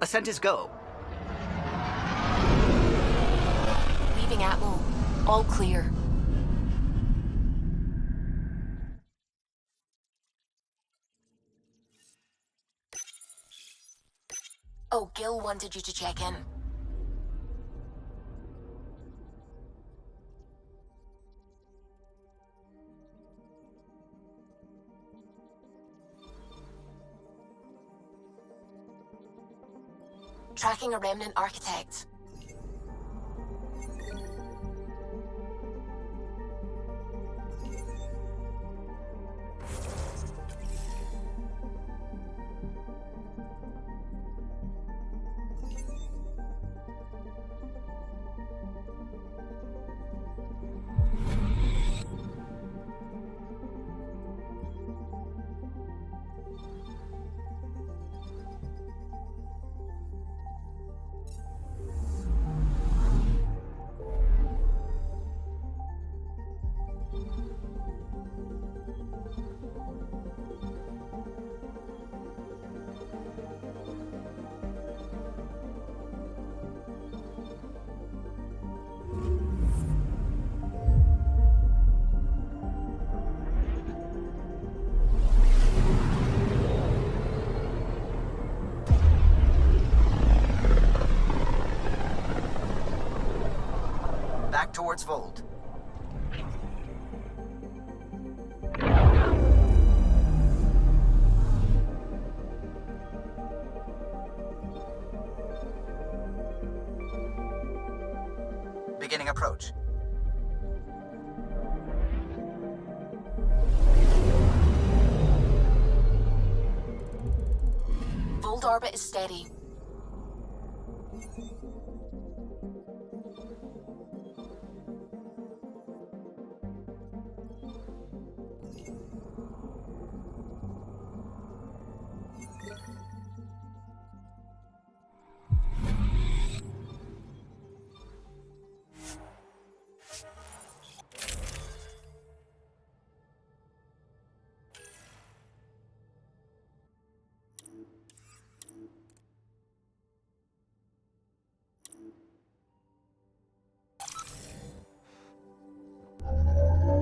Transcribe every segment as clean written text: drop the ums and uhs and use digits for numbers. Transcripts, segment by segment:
Ascent is go. Leaving Atmo. All clear. Oh, Gil wanted you to check in. Tracking a remnant architect. Back towards Vold. Beginning approach. Vold orbit is steady.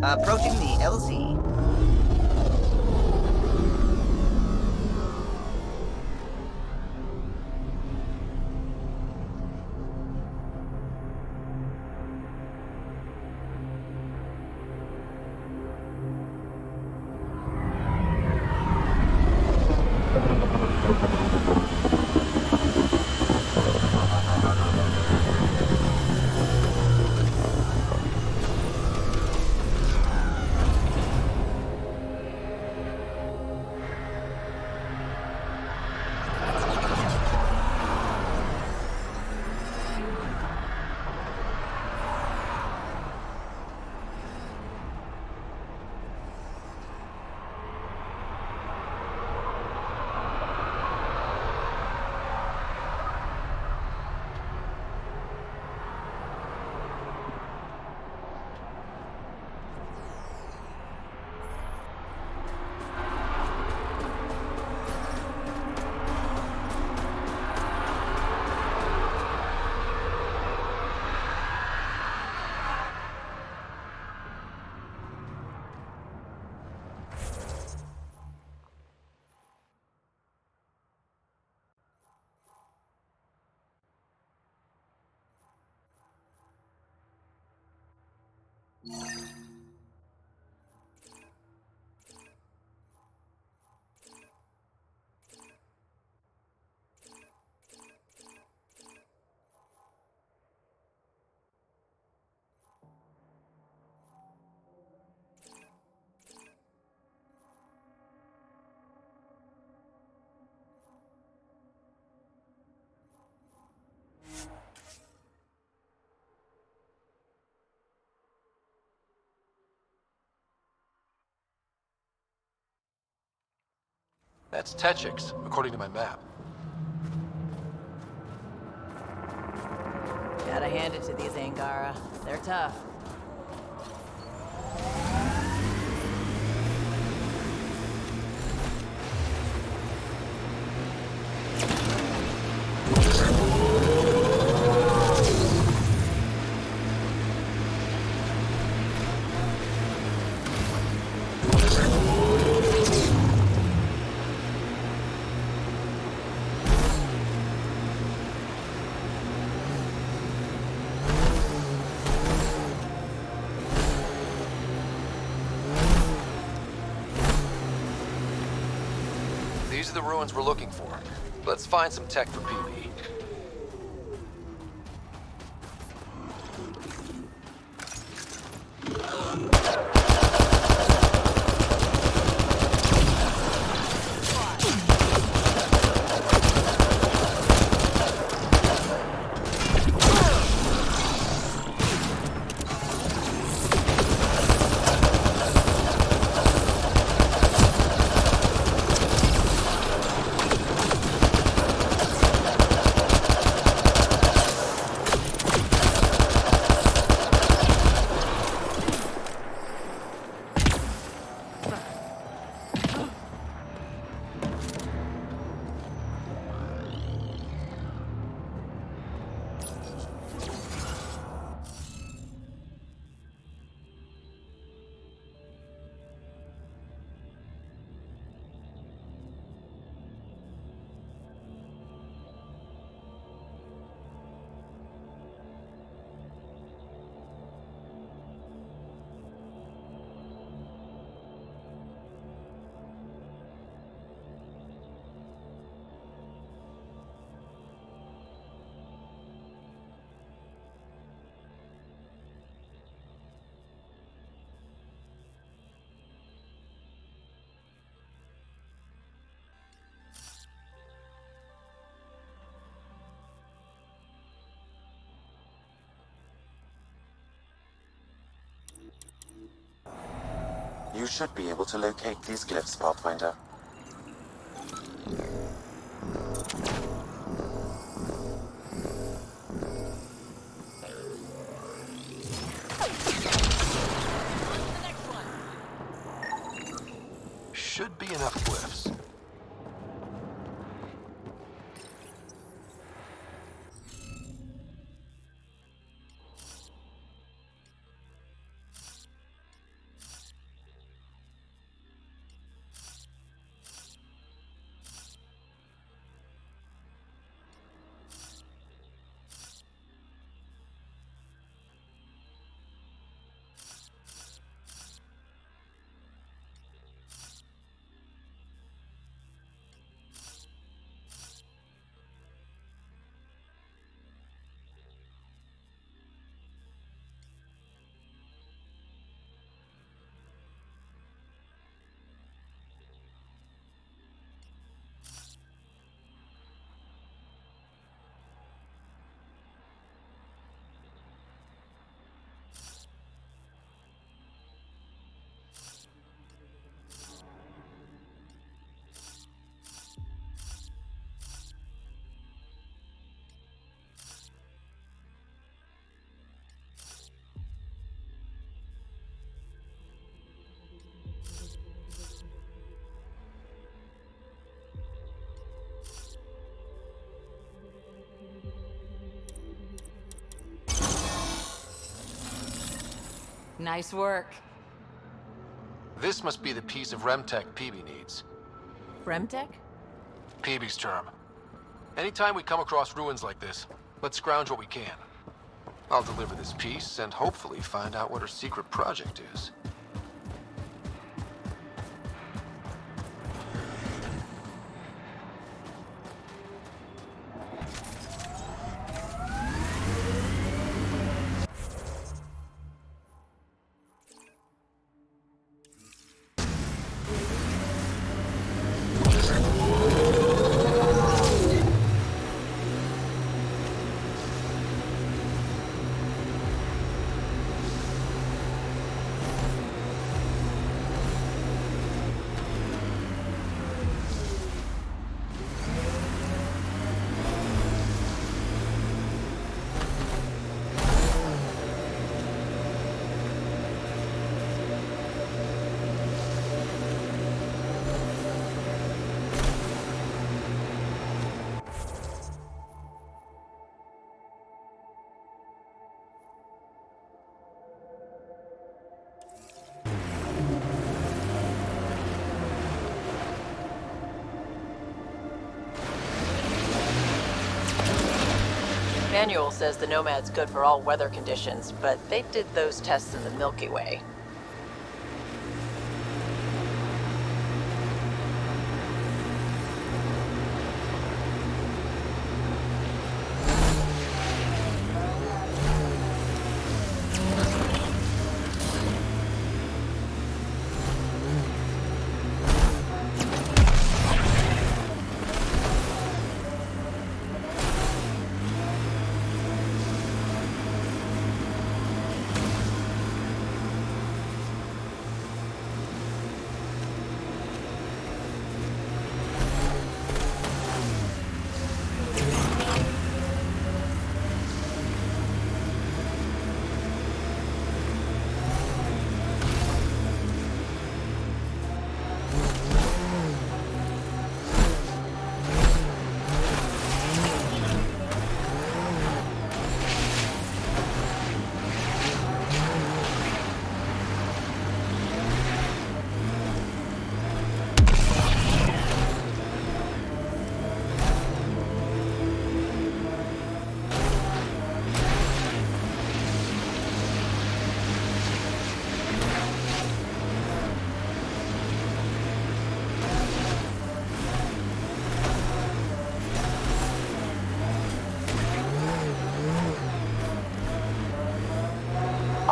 Approaching the LZ. That's Techix, according to my map. Gotta hand it to these Angara. They're tough. These are the ruins we're looking for. Let's find some tech for PB. You should be able to locate these glyphs, Pathfinder. Should be enough glyphs. Nice work. This must be the piece of Remtech PB needs. Remtech? PB's term. Anytime we come across ruins like this, let's scrounge what we can. I'll deliver this piece and hopefully find out what her secret project is. Manual says the Nomad's good for all weather conditions, but they did those tests in the Milky Way.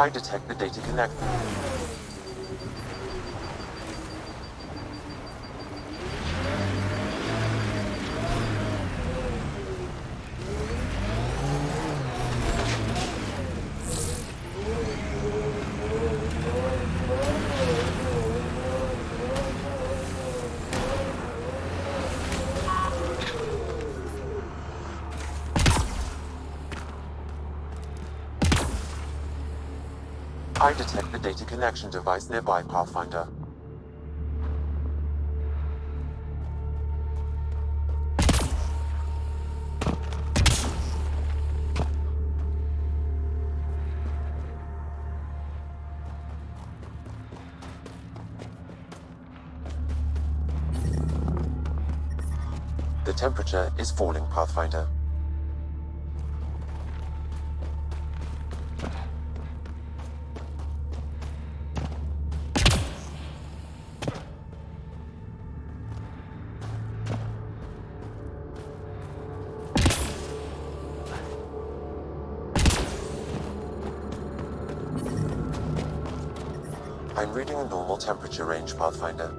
I detect the data connect. I detect the data connection device nearby, Pathfinder. The temperature is falling, Pathfinder. I'm reading a normal temperature range, Pathfinder.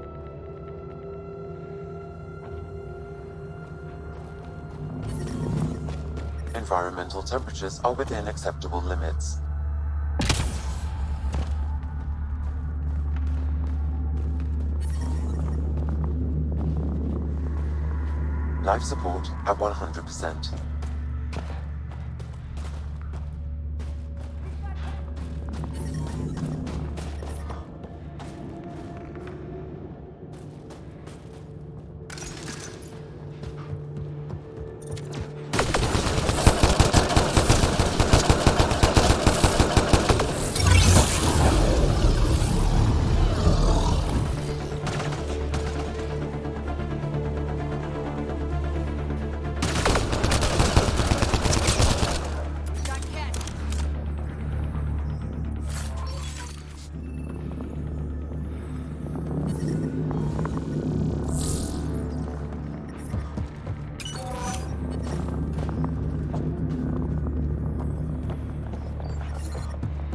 Environmental temperatures are within acceptable limits. Life support at 100%.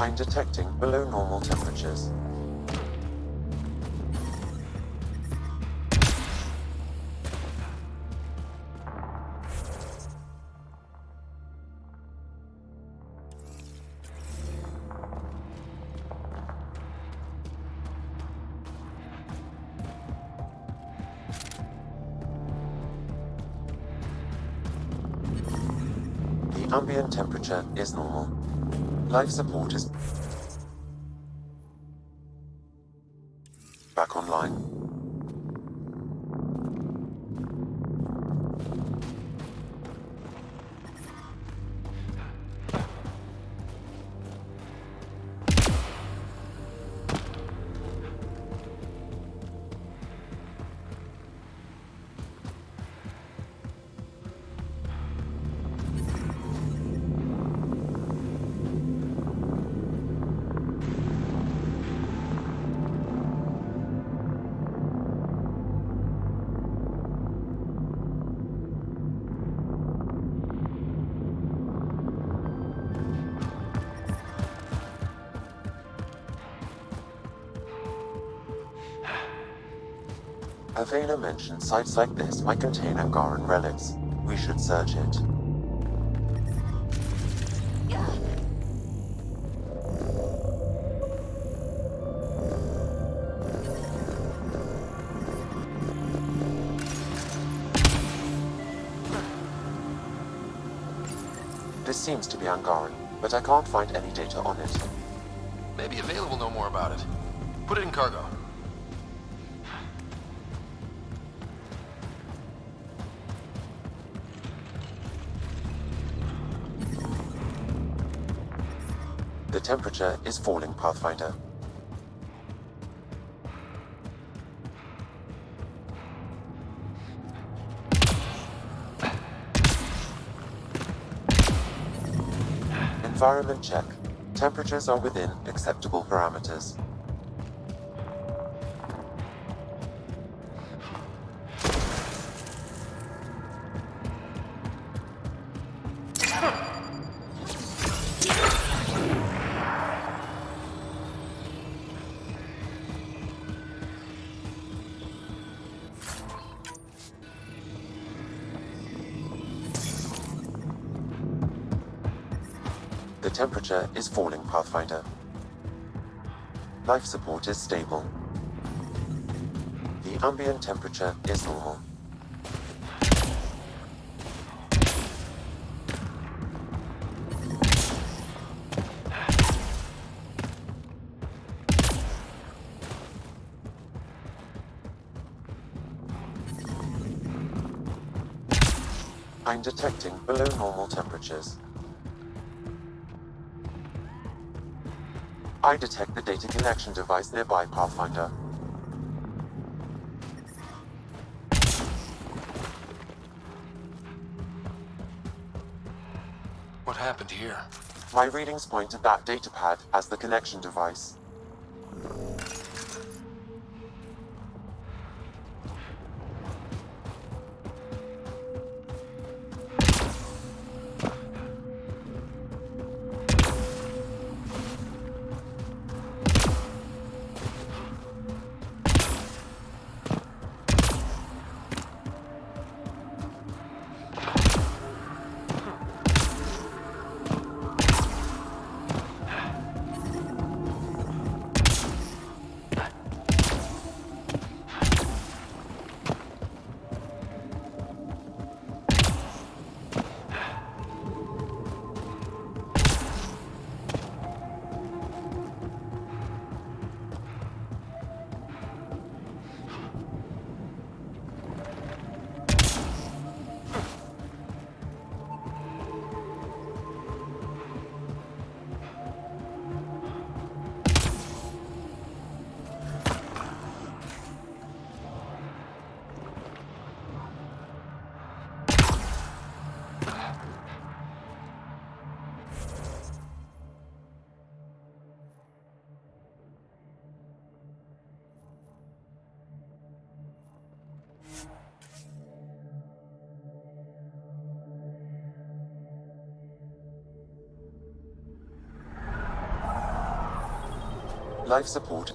I'm detecting below normal temperatures. The ambient temperature is normal. Life support is back online. Avena mentioned sites like this might contain Angaran relics. We should search it. This seems to be Angaran, but I can't find any data on it. Maybe Available know more about it. Put it in cargo. The temperature is falling, Pathfinder. Environment check. Temperatures are within acceptable parameters. Temperature is falling, Pathfinder. Life support is stable. The ambient temperature is normal. I'm detecting below normal temperatures. I detect the data connection device nearby, Pathfinder. What happened here? My readings point to that datapad as the connection device. Life support.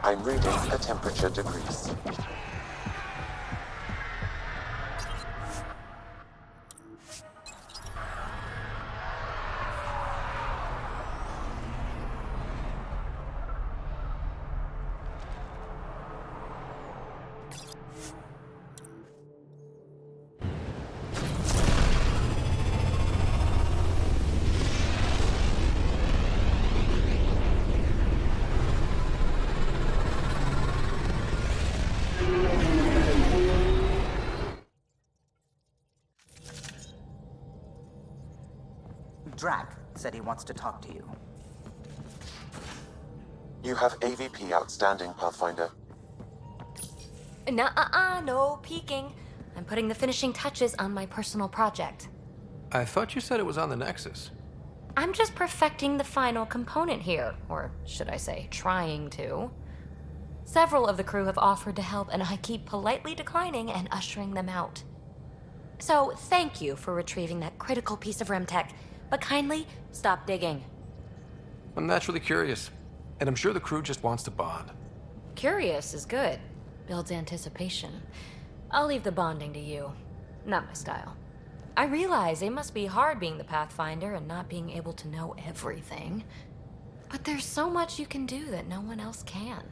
I'm reading a temperature decrease. Drac said he wants to talk to you. You have AVP outstanding, Pathfinder. Nuh-uh, no peeking. I'm putting the finishing touches on my personal project. I thought you said it was on the Nexus. I'm just perfecting the final component here, or should I say, trying to. Several of the crew have offered to help, and I keep politely declining and ushering them out. So, thank you for retrieving that critical piece of REM-tech, but kindly stop digging. I'm naturally curious, and I'm sure the crew just wants to bond. Curious is good. Builds anticipation. I'll leave the bonding to you. Not my style. I realize it must be hard being the Pathfinder and not being able to know everything. But there's so much you can do that no one else can.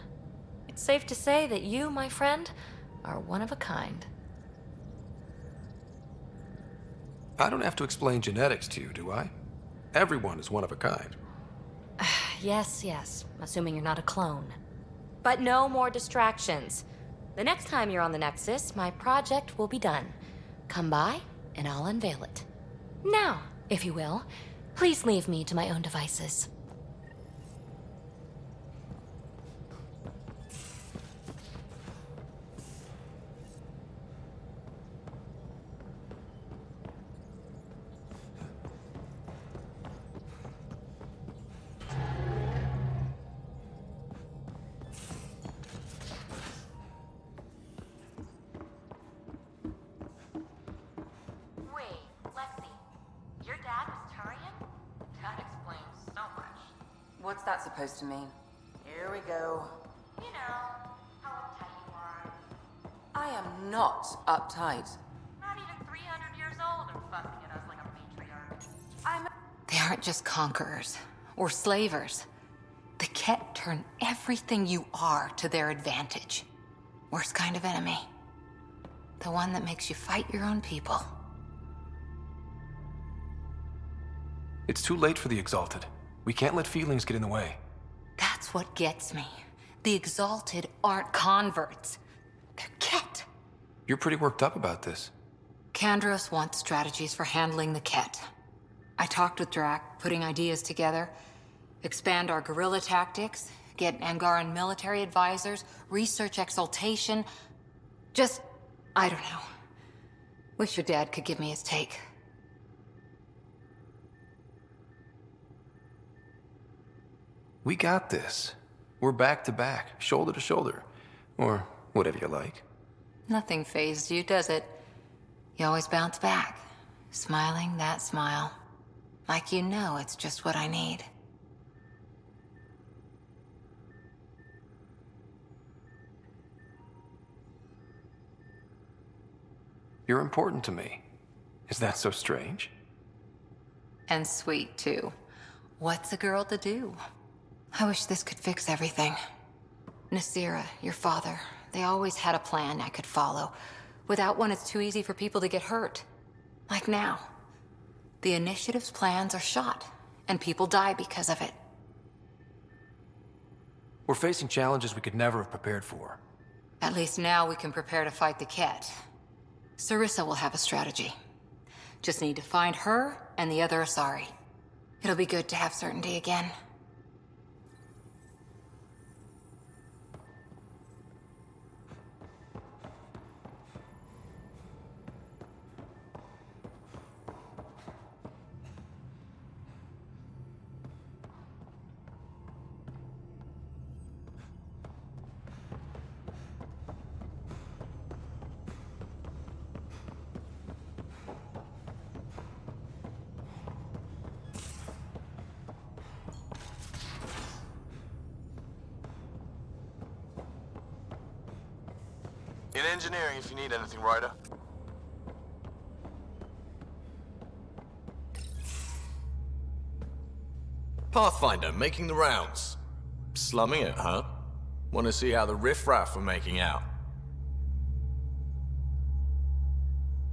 It's safe to say that you, my friend, are one of a kind. I don't have to explain genetics to you, do I? Everyone is one of a kind. Yes, assuming you're not a clone. But no more distractions. The next time you're on the Nexus, my project will be done. Come by, and I'll unveil it. Now, if you will. Please leave me to my own devices. What's that supposed to mean? Here we go. You know, how uptight you are. I am not uptight. Not even 300 years old and fussing at us like a matriarch. They aren't just conquerors or slavers. The Ket turn everything you are to their advantage. Worst kind of enemy. The one that makes you fight your own people. It's too late for the Exalted. We can't let feelings get in the way. That's what gets me. The Exalted aren't converts. They're Ket. You're pretty worked up about this. Kandros wants strategies for handling the Ket. I talked with Drac, putting ideas together. Expand our guerrilla tactics, get Angaran military advisors, research exaltation. Just, I don't know. Wish your dad could give me his take. We got this. We're back to back, shoulder to shoulder. Or whatever you like. Nothing fazed you, does it? You always bounce back, smiling that smile. Like you know it's just what I need. You're important to me. Is that so strange? And sweet, too. What's a girl to do? I wish this could fix everything. Nasira, your father, they always had a plan I could follow. Without one, it's too easy for people to get hurt. Like now. The Initiative's plans are shot, and people die because of it. We're facing challenges we could never have prepared for. At least now we can prepare to fight the Ket. Sarissa will have a strategy. Just need to find her and the other Asari. It'll be good to have certainty again. In engineering, if you need anything, Ryder. Pathfinder, making the rounds. Slumming it, huh? Want to see how the riffraff are making out?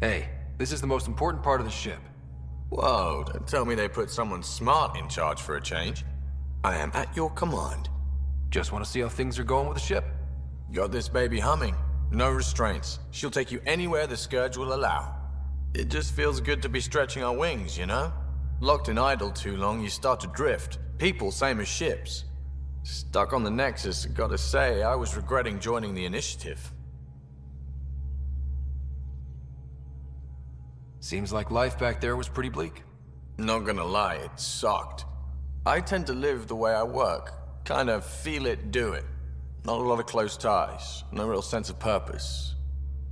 Hey, this is the most important part of the ship. Whoa, don't tell me they put someone smart in charge for a change. I am at your command. Just want to see how things are going with the ship. Got this baby humming. No restraints. She'll take you anywhere the Scourge will allow. It just feels good to be stretching our wings, you know? Locked in idle too long, you start to drift. People, same as ships. Stuck on the Nexus, gotta say, I was regretting joining the Initiative. Seems like life back there was pretty bleak. Not gonna lie, it sucked. I tend to live the way I work. Kind of feel it, do it. Not a lot of close ties, no real sense of purpose.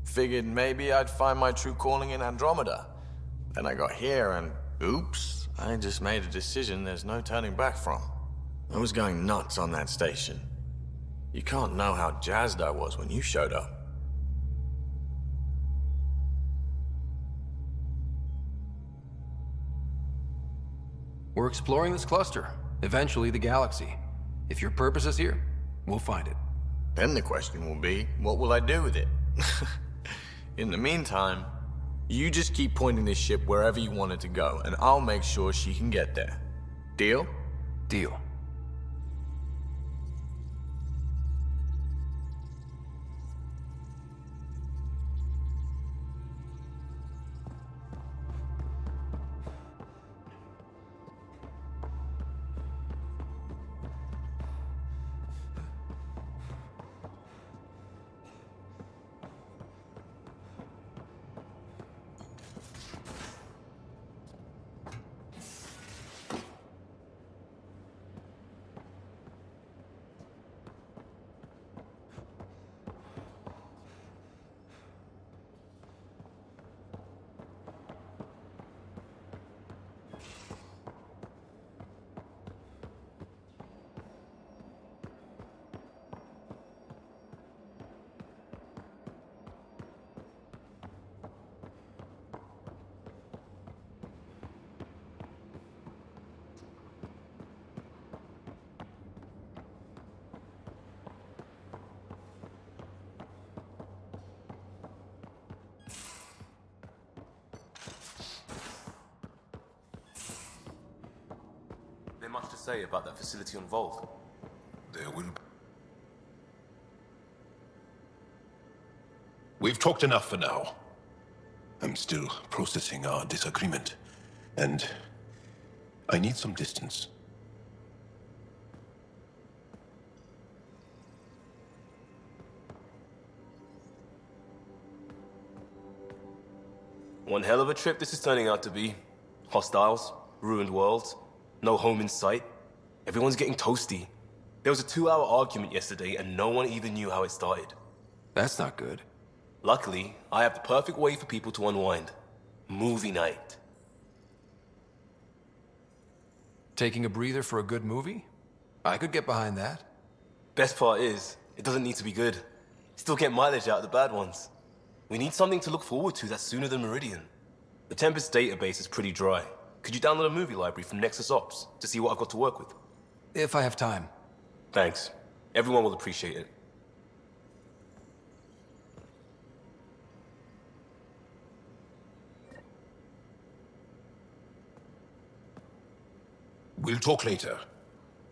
Figured maybe I'd find my true calling in Andromeda. Then I got here and, oops, I just made a decision there's no turning back from. I was going nuts on that station. You can't know how jazzed I was when you showed up. We're exploring this cluster, eventually the galaxy. If your purpose is here, we'll find it. Then the question will be, what will I do with it? In the meantime, you just keep pointing this ship wherever you want it to go, and I'll make sure she can get there. Deal? Deal. much to say about that facility on Volt? There will... We've talked enough for now. I'm still processing our disagreement, and I need some distance. One hell of a trip this is turning out to be. Hostiles, ruined worlds, no home in sight. Everyone's getting toasty. There was a 2-hour argument yesterday and no one even knew how it started. That's not good. Luckily, I have the perfect way for people to unwind. Movie night. Taking a breather for a good movie? I could get behind that. Best part is, it doesn't need to be good. Still get mileage out of the bad ones. We need something to look forward to that's sooner than Meridian. The Tempest database is pretty dry. Could you download a movie library from Nexus Ops to see what I've got to work with? If I have time. Thanks. Everyone will appreciate it. We'll talk later.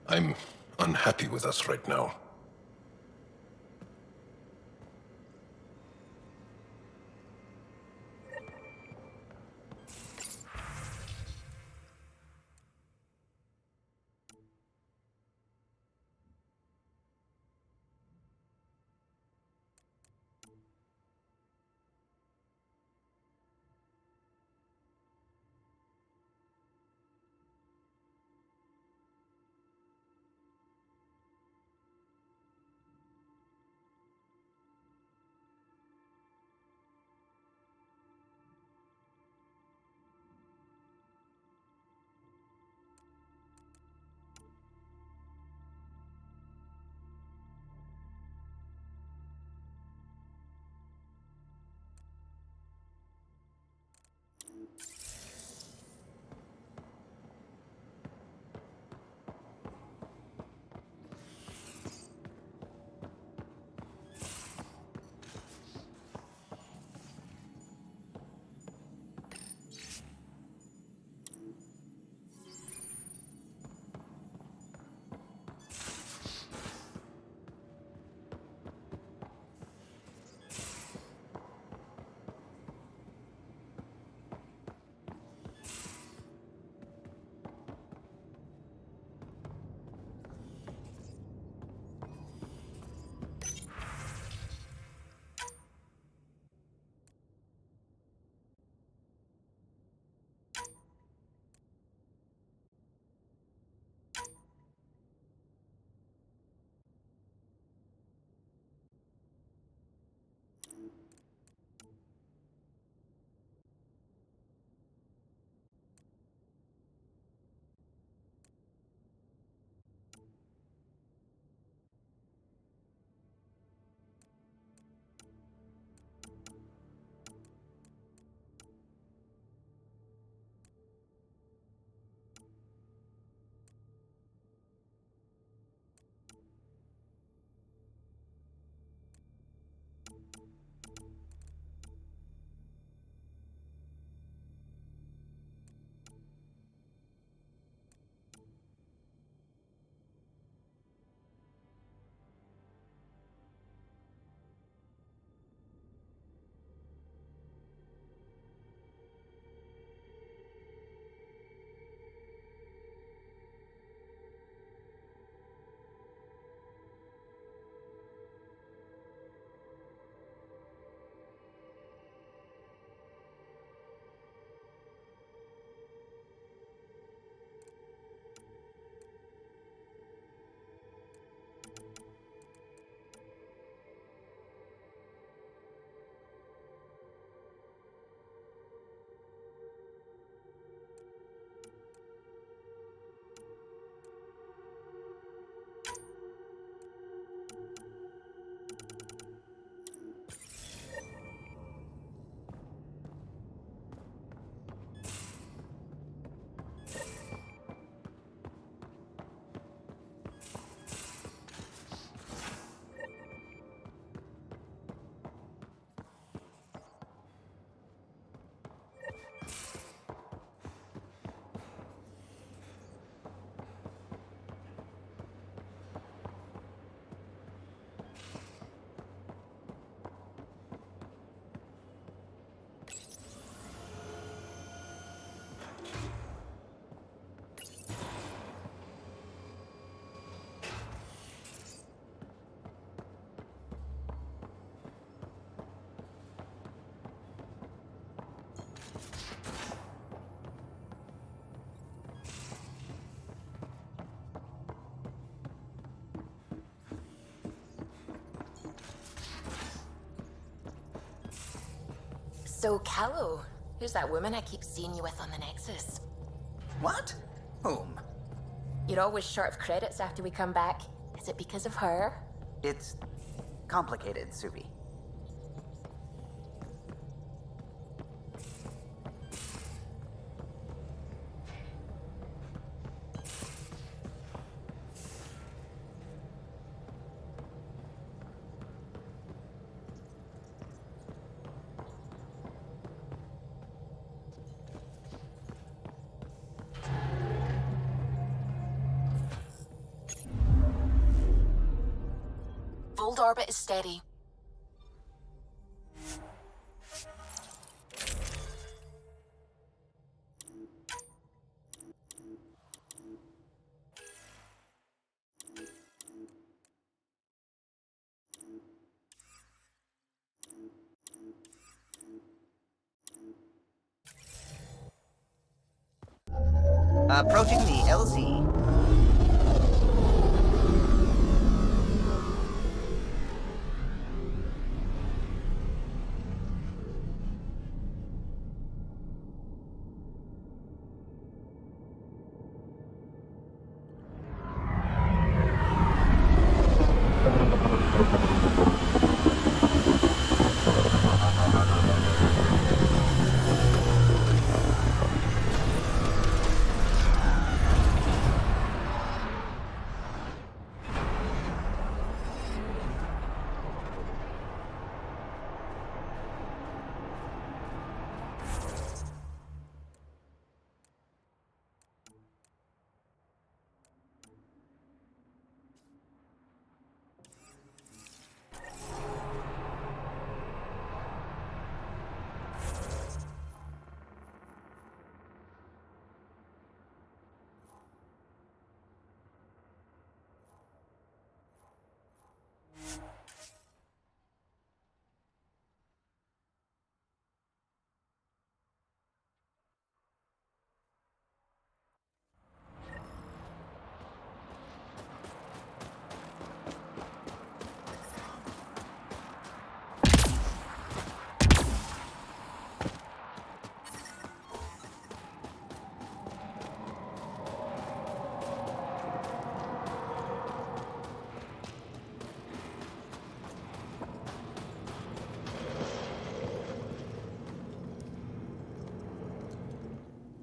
I'm unhappy with us right now. So, Callow, who's that woman I keep seeing you with on the Nexus? What? Whom? You're always short of credits after we come back. Is it because of her? It's complicated, Suvi. Bold orbit is steady. Approaching the LZ.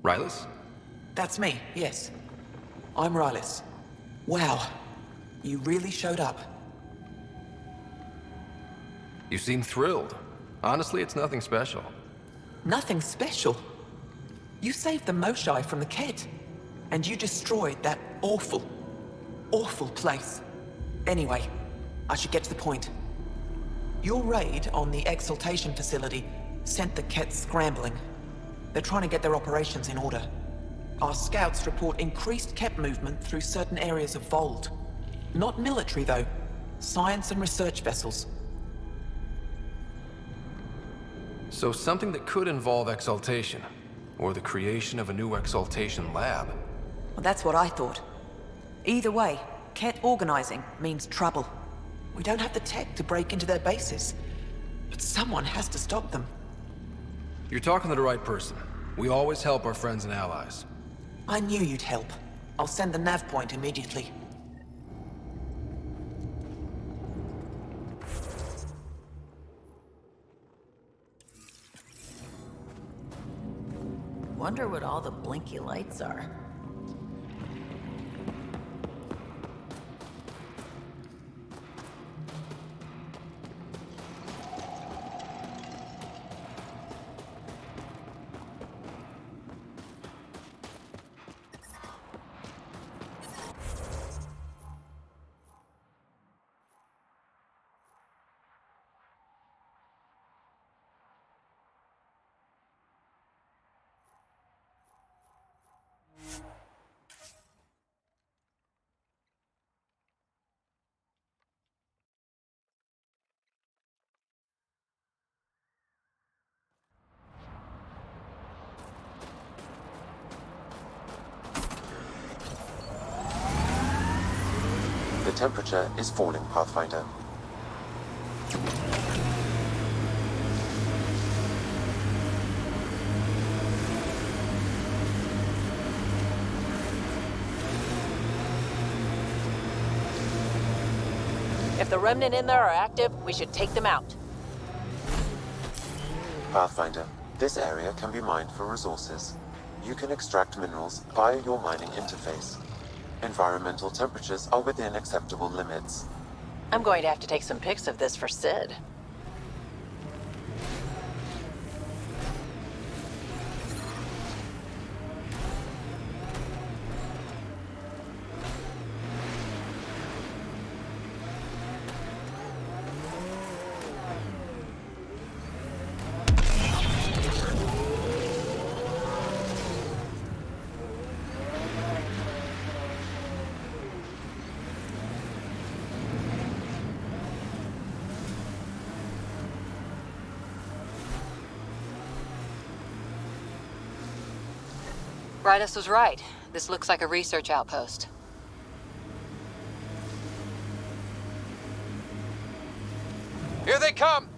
Rylus? That's me, yes. I'm Rylus. Wow. You really showed up. You seem thrilled. Honestly, it's nothing special. Nothing special. You saved the Moshai from the Kett. And you destroyed that awful, awful place. Anyway, I should get to the point. Your raid on the Exaltation facility sent the Kett scrambling. They're trying to get their operations in order. Our scouts report increased Kett movement through certain areas of Vold. Not military, though. Science and research vessels. So something that could involve Exaltation, or the creation of a new Exaltation lab. Well, that's what I thought. Either way, Kett organizing means trouble. We don't have the tech to break into their bases. But someone has to stop them. You're talking to the right person. We always help our friends and allies. I knew you'd help. I'll send the nav point immediately. Wonder what all the blinky lights are. The temperature is falling, Pathfinder. If the Remnant in there are active, we should take them out. Pathfinder, this area can be mined for resources. You can extract minerals via your mining interface. Environmental temperatures are within acceptable limits. I'm going to have to take some pics of this for Sid. Brytus was right. This looks like a research outpost. Here they come!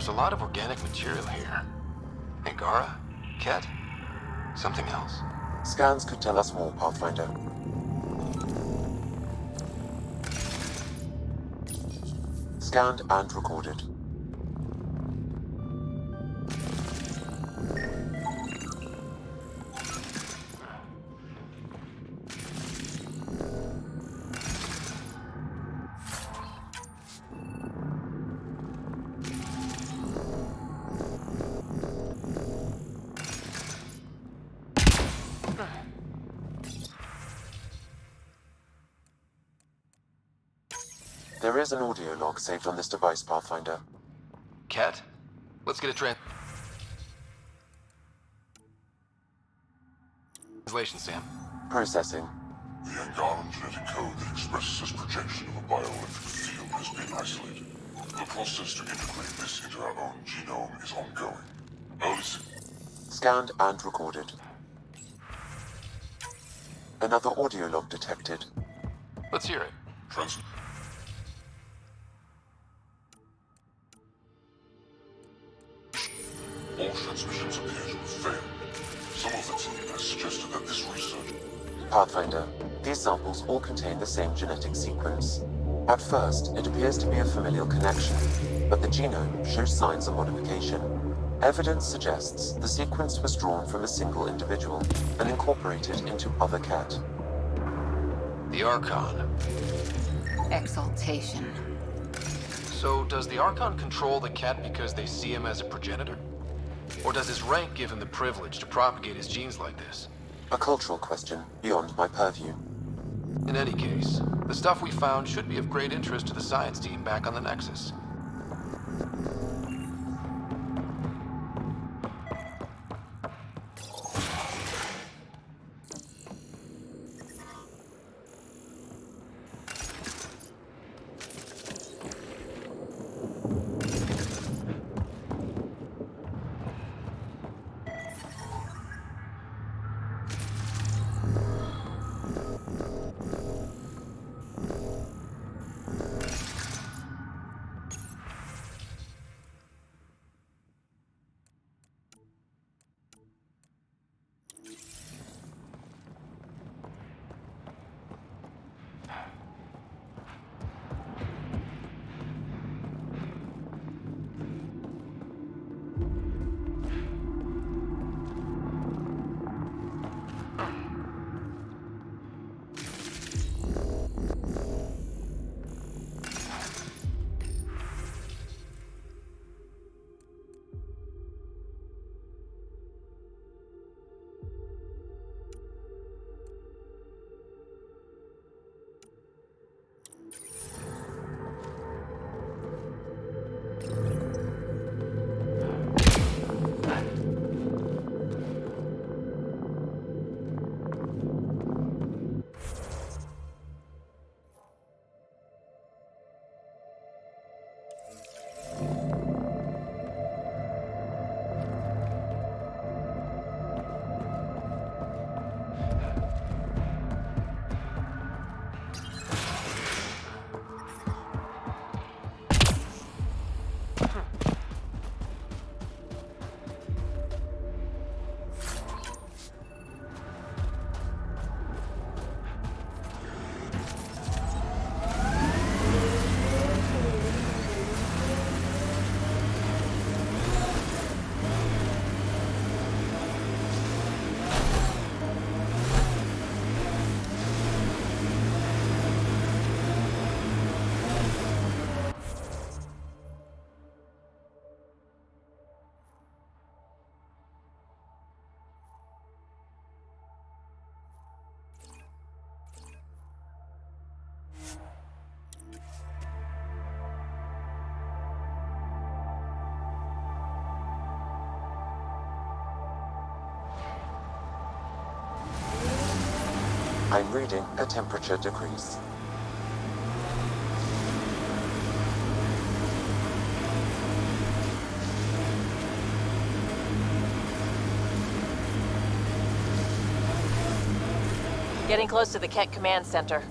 There's a lot of organic material here. Angara? Ket? Something else. Scans could tell us more, Pathfinder. Scanned and recorded. There is an audio log saved on this device, Pathfinder. Ket? Let's get a translation, Sam. Processing. The Angaran genetic code that expresses this projection of a bioelectric field has been isolated. The process to integrate this into our own genome is ongoing. Scanned and recorded. Another audio log detected. Let's hear it. All transmissions appear to have failed. Some of the team has suggested that this research... Pathfinder, these samples all contain the same genetic sequence. At first, it appears to be a familial connection, but the genome shows signs of modification. Evidence suggests the sequence was drawn from a single individual and incorporated into other cat. The Archon. Exaltation. So, does the Archon control the cat because they see him as a progenitor? Or does his rank give him the privilege to propagate his genes like this? A cultural question beyond my purview. In any case, the stuff we found should be of great interest to the science team back on the Nexus. I'm reading a temperature decrease. Getting close to the Kett Command Center.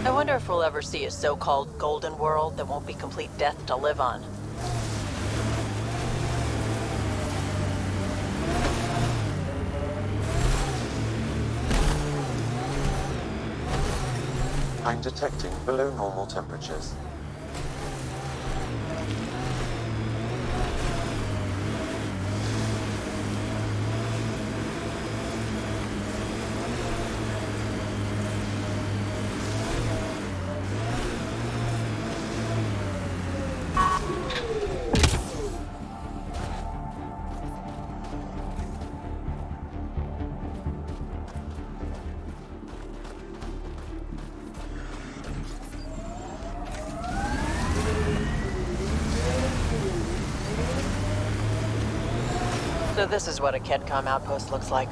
I wonder if we'll ever see a so-called golden world that won't be complete death to live on. I'm detecting below normal temperatures. So this is what a KEDCOM outpost looks like.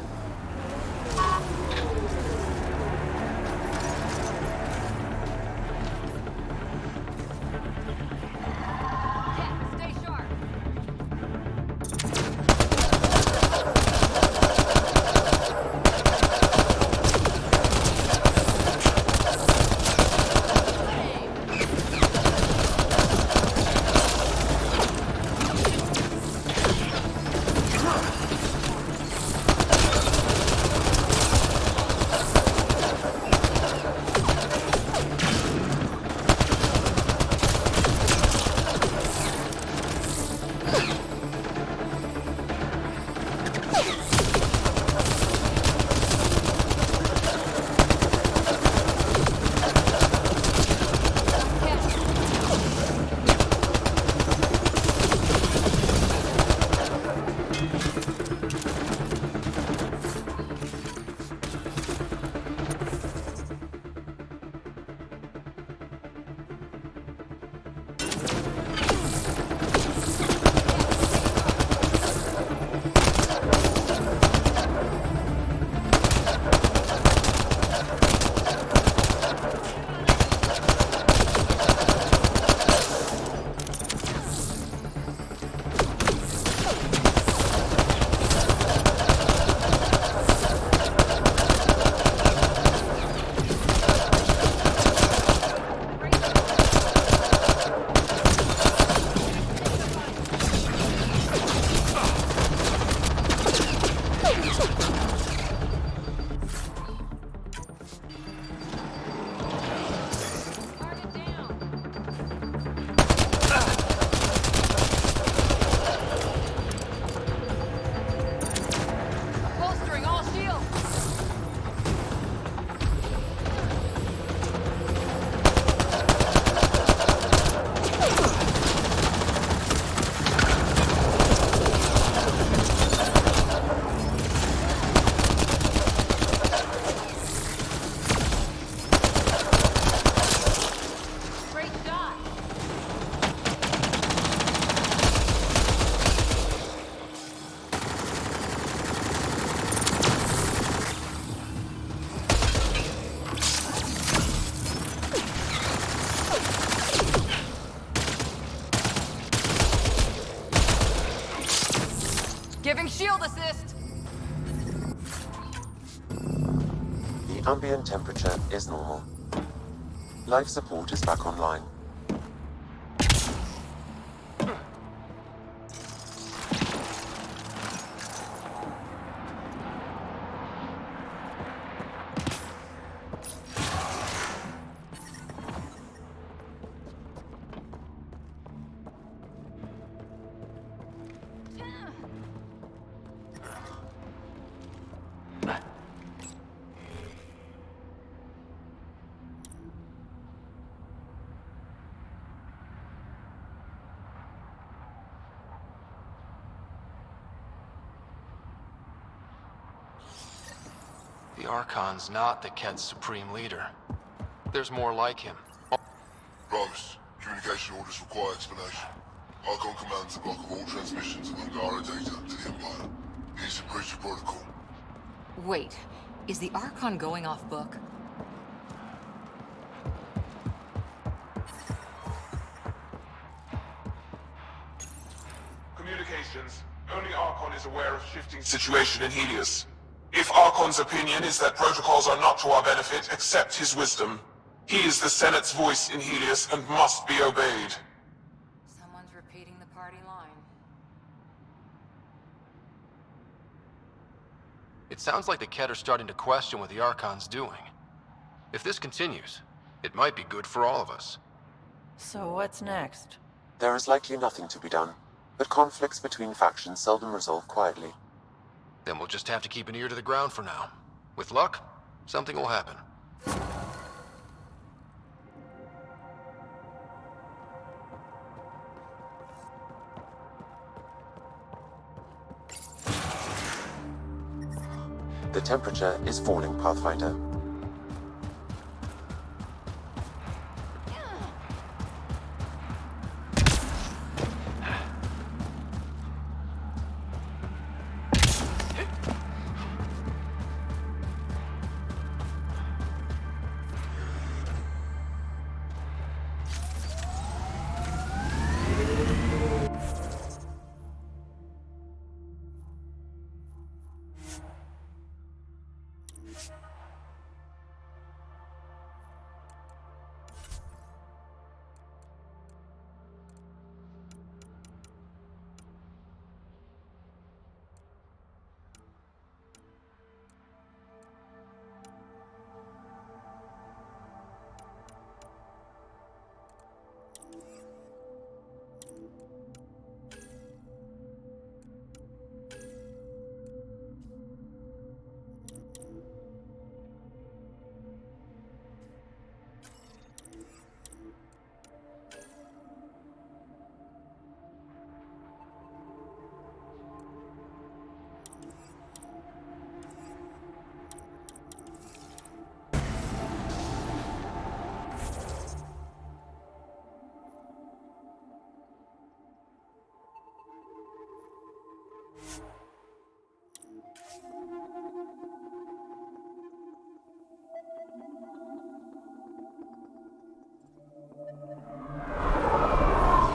Giving shield assist! The ambient temperature is normal. Life support is back online. The Archon's not the Ket's supreme leader. There's more like him. Rose, communication orders require explanation. Archon commands a block of all transmissions of Ungara data to the Empire. He's in breach of protocol. Wait, is the Archon going off book? Communications. Only Archon is aware of shifting situation in Helios. If Archon's opinion is that protocols are not to our benefit, accept his wisdom. He is the Senate's voice in Helios and must be obeyed. Someone's repeating the party line. It sounds like the Ket are starting to question what the Archon's doing. If this continues, it might be good for all of us. So what's next? There is likely nothing to be done, but conflicts between factions seldom resolve quietly. Then we'll just have to keep an ear to the ground for now. With luck, something will happen. The temperature is falling, Pathfinder.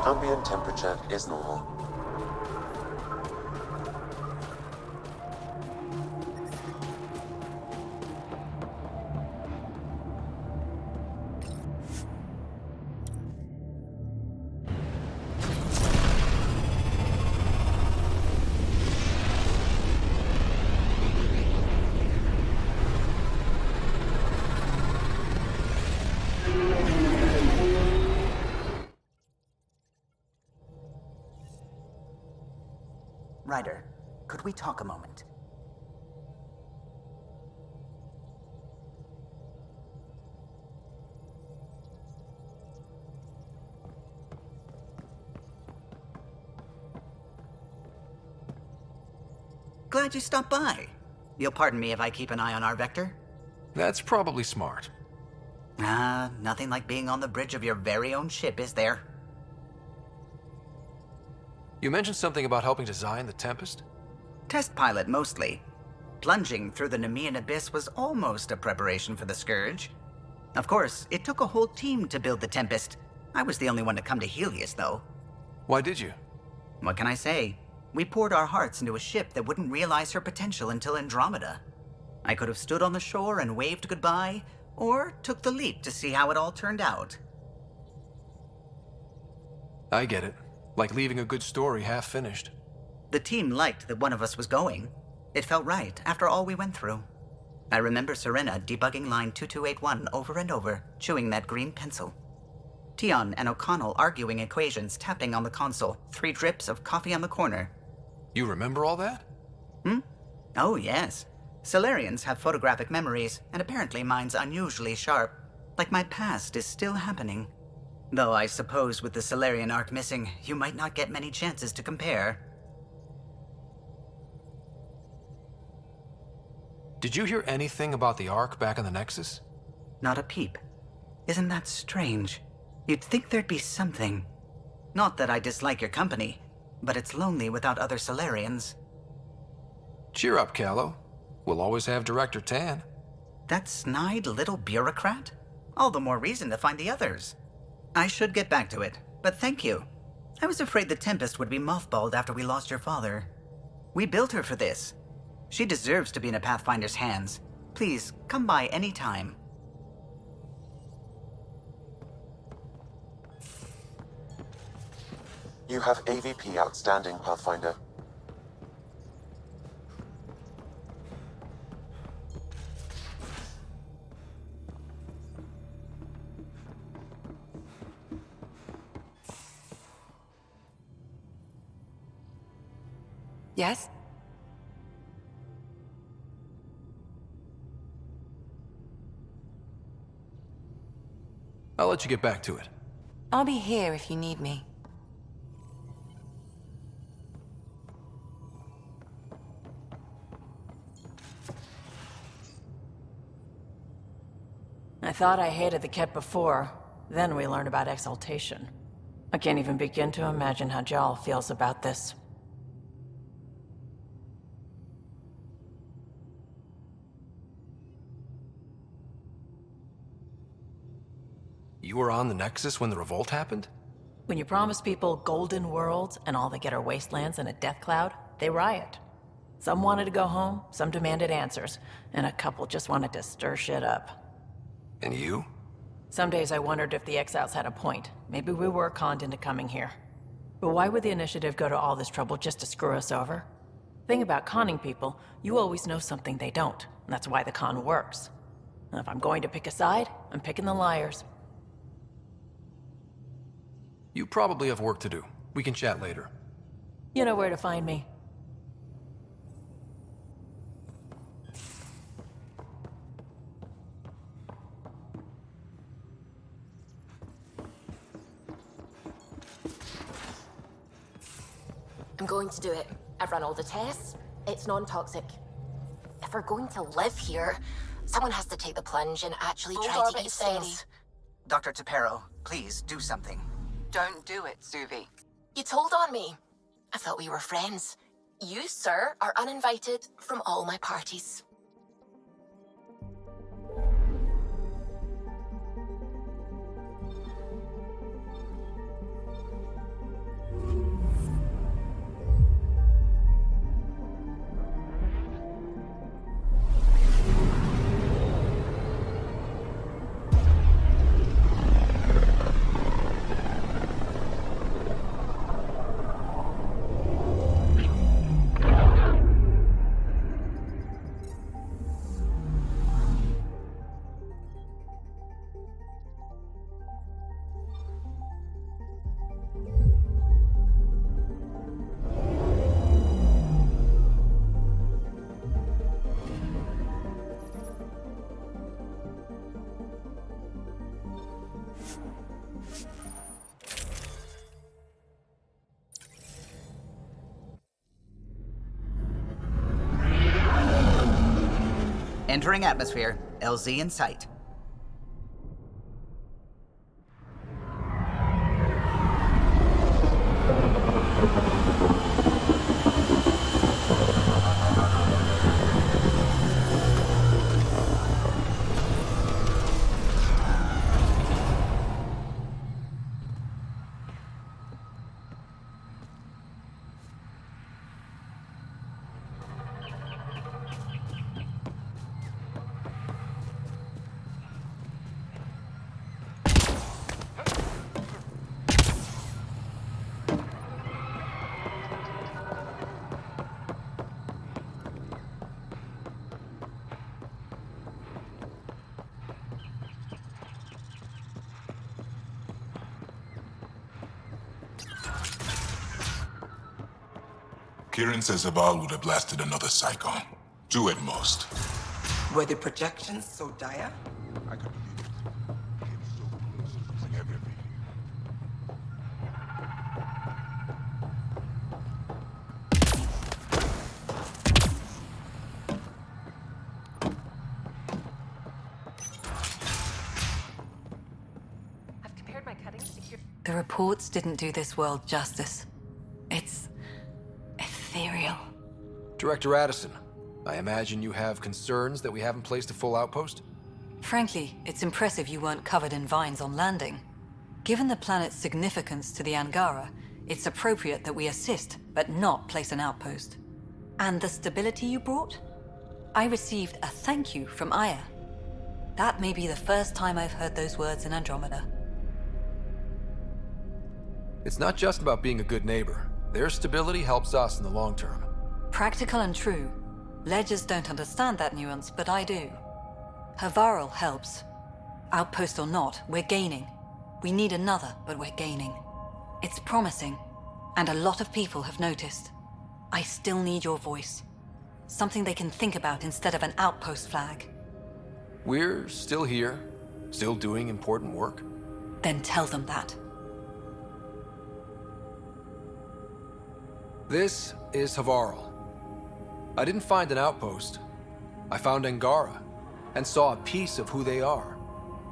Ambient temperature is normal. Ryder, could we talk a moment? Glad you stopped by. You'll pardon me if I keep an eye on our vector? That's probably smart. Nothing like being on the bridge of your very own ship, is there? You mentioned something about helping design the Tempest? Test pilot, mostly. Plunging through the Nemean abyss was almost a preparation for the Scourge. Of course, it took a whole team to build the Tempest. I was the only one to come to Helios, though. Why did you? What can I say? We poured our hearts into a ship that wouldn't realize her potential until Andromeda. I could have stood on the shore and waved goodbye, or took the leap to see how it all turned out. I get it. Like leaving a good story half finished. The team liked that one of us was going. It felt right after all we went through. I remember Serena debugging line 2281 over and over, chewing that green pencil. Tion and O'Connell arguing equations, tapping on the console, 3 drips of coffee on the corner. You remember all that? Oh, yes. Solarians have photographic memories, and apparently mine's unusually sharp. Like my past is still happening. Though I suppose with the Solarian arc missing, you might not get many chances to compare. Did you hear anything about the Ark back in the Nexus? Not a peep. Isn't that strange? You'd think there'd be something. Not that I dislike your company, but it's lonely without other Solarians. Cheer up, Callow. We'll always have Director Tan. That snide little bureaucrat? All the more reason to find the others. I should get back to it, but thank you. I was afraid the Tempest would be mothballed after we lost your father. We built her for this. She deserves to be in a Pathfinder's hands. Please, come by any time. You have AVP outstanding, Pathfinder. Yes? I'll let you get back to it. I'll be here if you need me. I thought I hated the Ket before. Then we learned about exaltation. I can't even begin to imagine how Jal feels about this. You were on the Nexus when the revolt happened? When you promise people golden worlds and all they get are wastelands and a death cloud, they riot. Some wanted to go home, some demanded answers, and a couple just wanted to stir shit up. And you? Some days I wondered if the exiles had a point. Maybe we were conned into coming here. But why would the Initiative go to all this trouble just to screw us over? Thing about conning people, you always know something they don't, and that's why the con works. And if I'm going to pick a side, I'm picking the liars. You probably have work to do. We can chat later. You know where to find me. I'm going to do it. I've run all the tests. It's non-toxic. If we're going to live here, someone has to take the plunge and actually try to eat things. Dr. Tapero, please do something. Don't do it, Suvi. You told on me. I thought we were friends. You, sir, are uninvited from all my parties. Entering atmosphere, LZ in sight. Kieran says Aval would have blasted another Psychon. 2 at most. Were the projections so dire? I could believe it. Came so close to losing everything. I've compared my cuttings to your... The reports didn't do this world justice. It's ethereal. Director Addison, I imagine you have concerns that we haven't placed a full outpost? Frankly, it's impressive you weren't covered in vines on landing. Given the planet's significance to the Angara, it's appropriate that we assist, but not place an outpost. And the stability you brought? I received a thank you from Aya. That may be the first time I've heard those words in Andromeda. It's not just about being a good neighbor. Their stability helps us in the long term. Practical and true. Ledgers don't understand that nuance, but I do. Havarl helps. Outpost or not, we're gaining. We need another, but we're gaining. It's promising, and a lot of people have noticed. I still need your voice. Something they can think about instead of an outpost flag. We're still here, still doing important work. Then tell them that. This is Havarl. I didn't find an outpost. I found Angara, and saw a piece of who they are.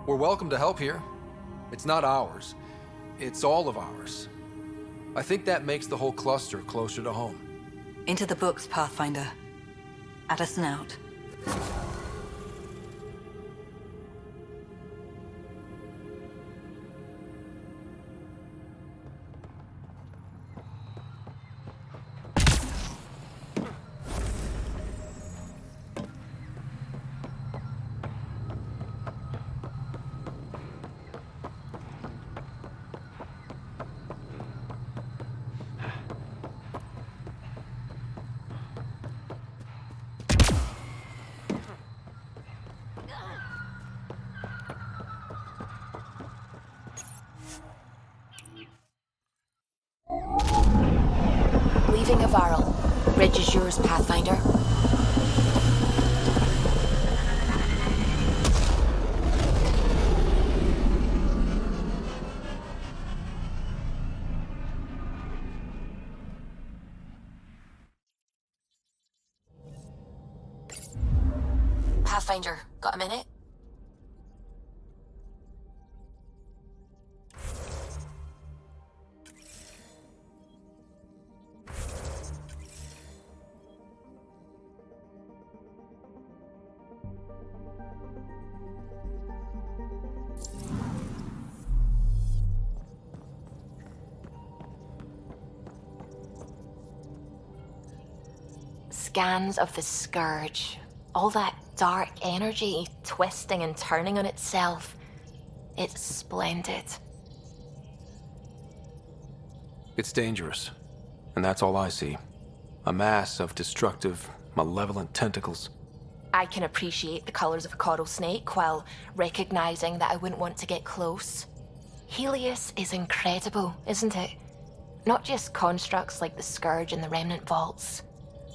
We're welcome to help here. It's not ours. It's all of ours. I think that makes the whole cluster closer to home. Into the books, Pathfinder. Addison out. Leaving Havarl. Bridge is yours, Pathfinder. Pathfinder, got a minute? Scans of the Scourge. All that dark energy twisting and turning on itself. It's splendid. It's dangerous, and that's all I see. A mass of destructive, malevolent tentacles. I can appreciate the colors of a coral snake while recognizing that I wouldn't want to get close. Helios is incredible, isn't it? Not just constructs like the Scourge and the Remnant Vaults.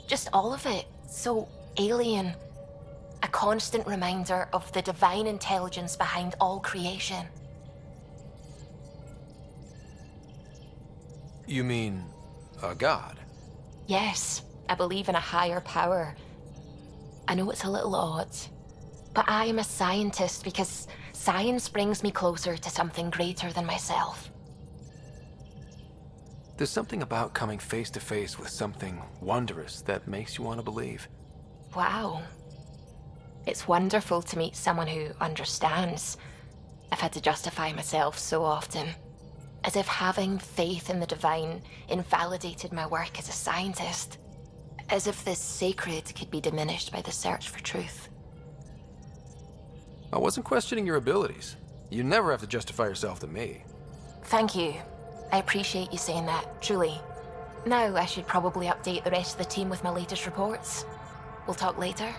Just all of it. So alien. A constant reminder of the divine intelligence behind all creation. You mean a god? Yes, I believe in a higher power. I know it's a little odd, but I am a scientist because science brings me closer to something greater than myself. There's something about coming face to face with something wondrous that makes you want to believe. Wow. It's wonderful to meet someone who understands. I've had to justify myself so often. As if having faith in the divine invalidated my work as a scientist. As if the sacred could be diminished by the search for truth. I wasn't questioning your abilities. You never have to justify yourself to me. Thank you. I appreciate you saying that, truly. Now I should probably update the rest of the team with my latest reports. We'll talk later.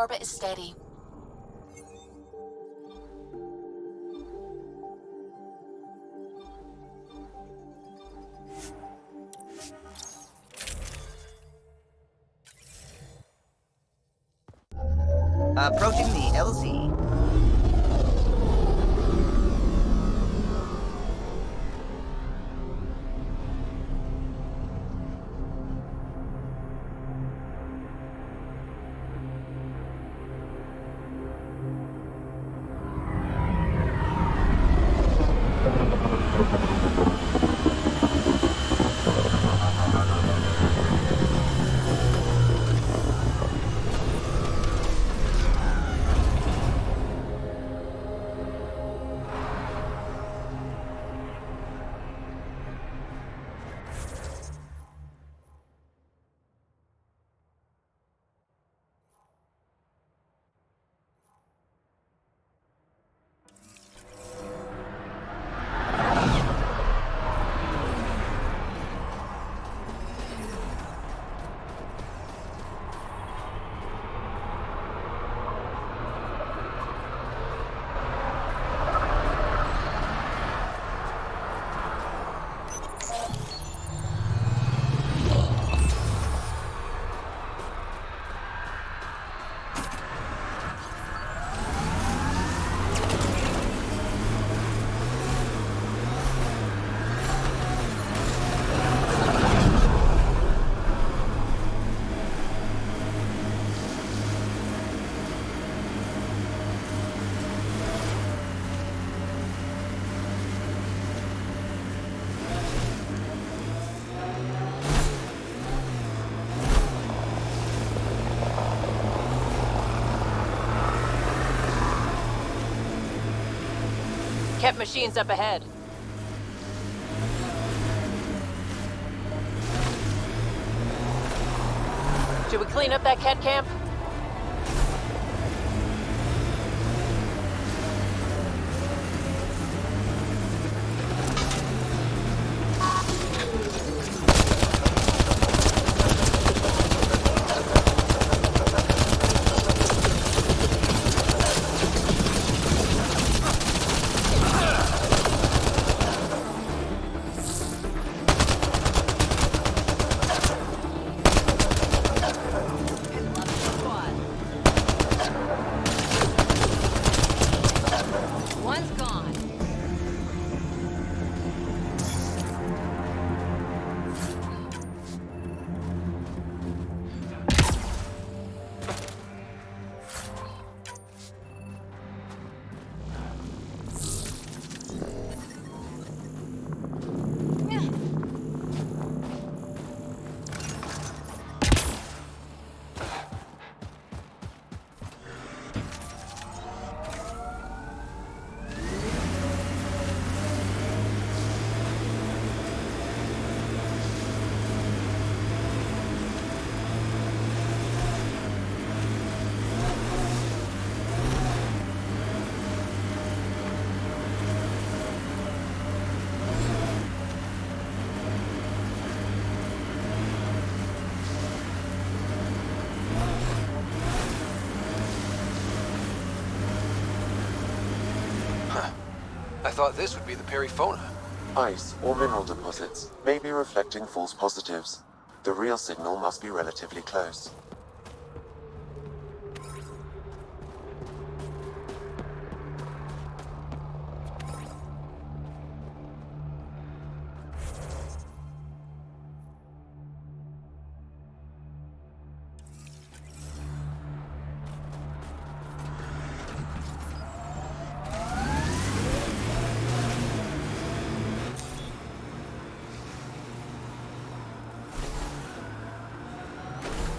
orbit is steady. Approaching the LZ. Kept machines up ahead. Should we clean up that cat camp? I thought this would be the periphona. Ice or mineral deposits may be reflecting false positives. The real signal must be relatively close.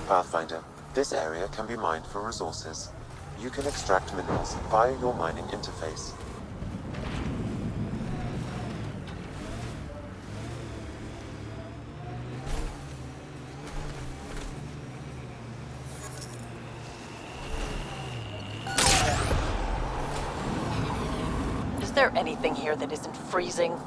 Pathfinder, this area can be mined for resources. You can extract minerals via your mining interface. Is there anything here that isn't freezing?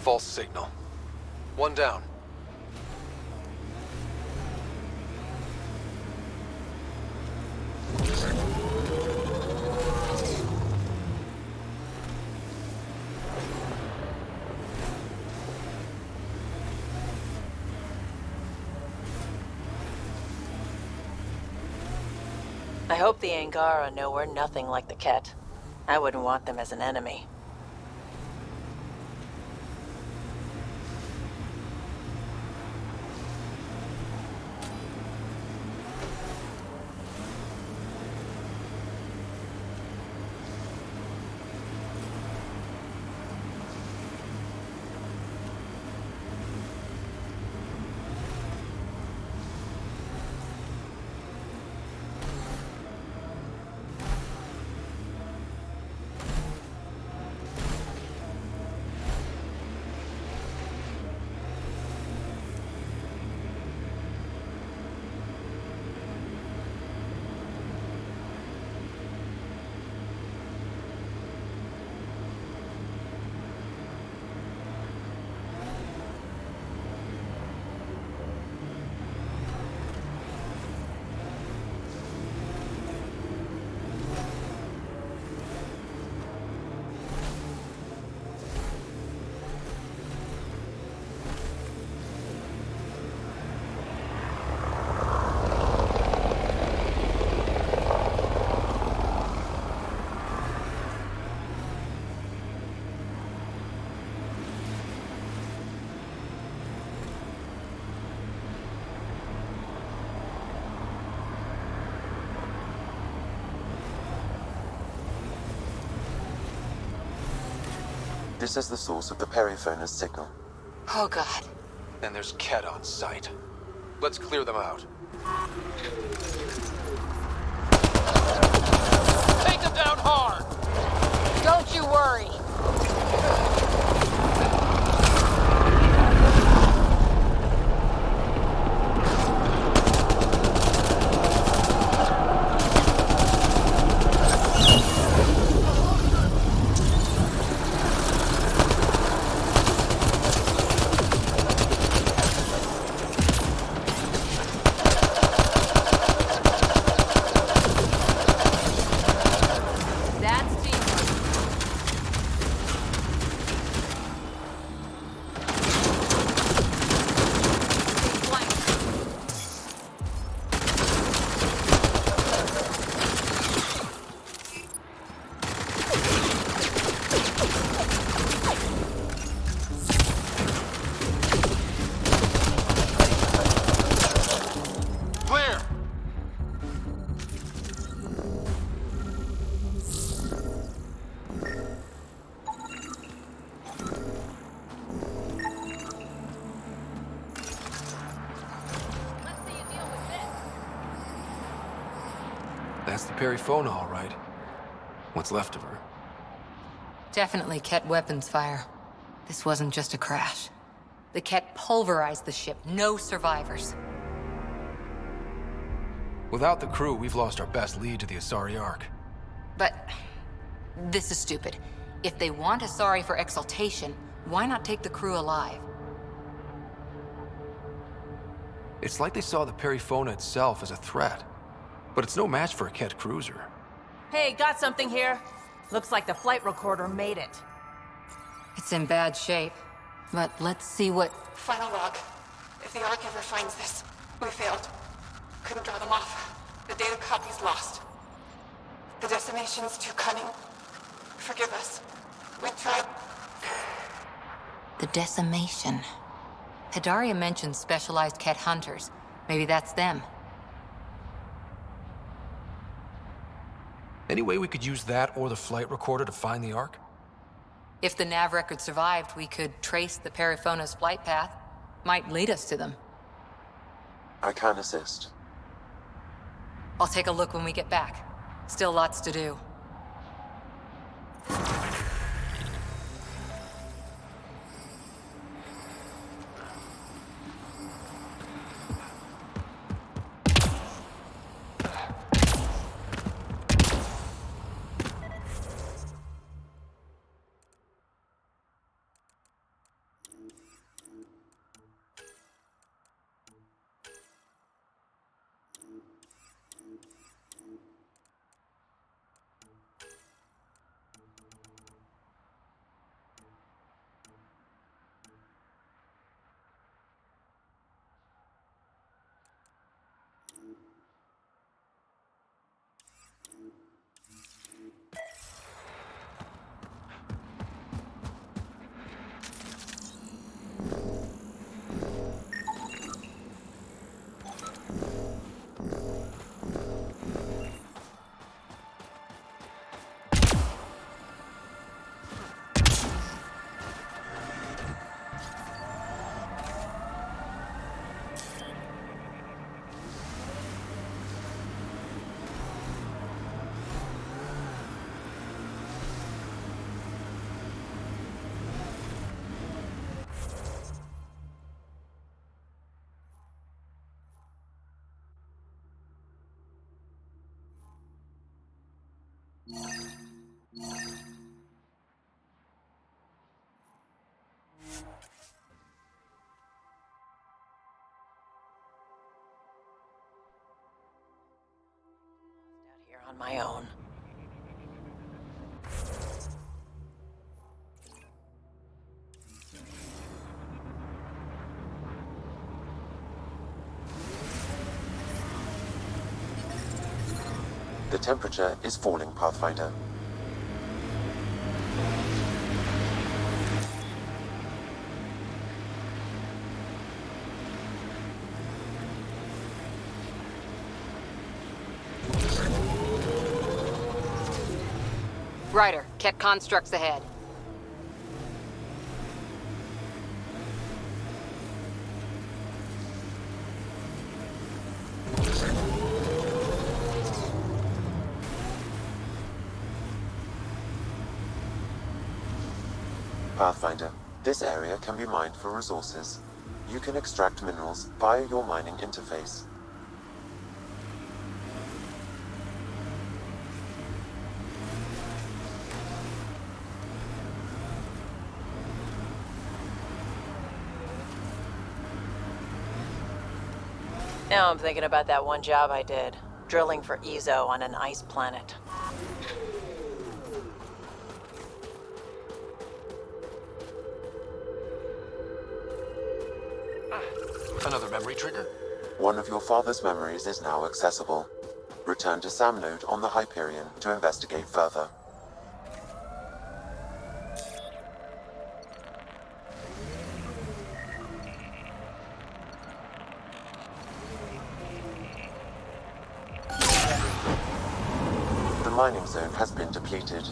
false signal. One down. I hope the Angara know we're nothing like the Ket. I wouldn't want them as an enemy. This is the source of the periphone's signal. Oh god. And there's Ket on site. Let's clear them out. Take them down hard! Don't you worry! That's the Perifona, all right. What's left of her. Definitely Ket weapons fire. This wasn't just a crash. The Ket pulverized the ship. No survivors. Without the crew, we've lost our best lead to the Asari Ark. But this is stupid. If they want Asari for exaltation, why not take the crew alive? It's like they saw the Perifona itself as a threat. But it's no match for a Ket cruiser. Hey, got something here. Looks like the flight recorder made it. It's in bad shape. But let's see what... Final log. If the Ark ever finds this, we failed. Couldn't draw them off. The data copy's lost. The decimation's too cunning. Forgive us. We tried. The decimation. Hidaria mentioned specialized Ket hunters. Maybe that's them. Any way we could use that or the flight recorder to find the Ark? If the nav record survived, we could trace the Perifona's flight path. Might lead us to them. I can assist. I'll take a look when we get back. Still lots to do. Out here on my own. The temperature is falling, Pathfinder. Ryder, Ket constructs ahead. Pathfinder, this area can be mined for resources. You can extract minerals via your mining interface. Now I'm thinking about that one job I did, drilling for Ezo on an ice planet. Another memory trigger? One of your father's memories is now accessible. Return to Sam Node on the Hyperion to investigate further. The mining zone has been depleted.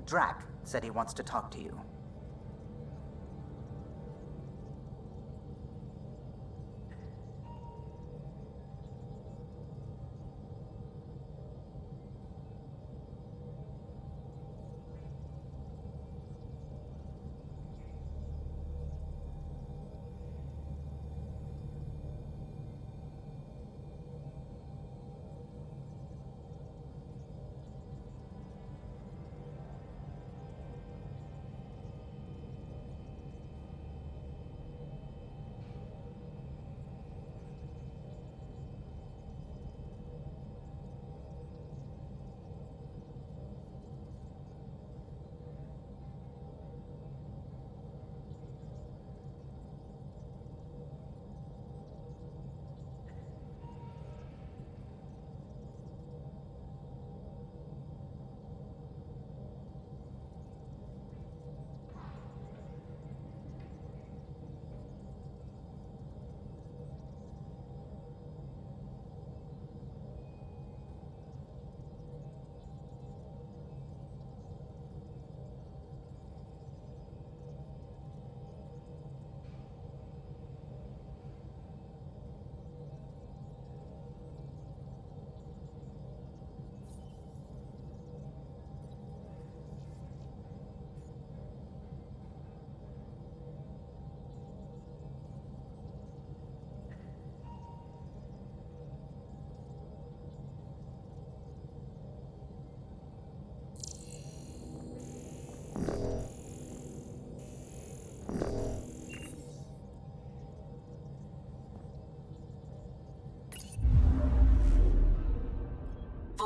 Drac said he wants to talk to you.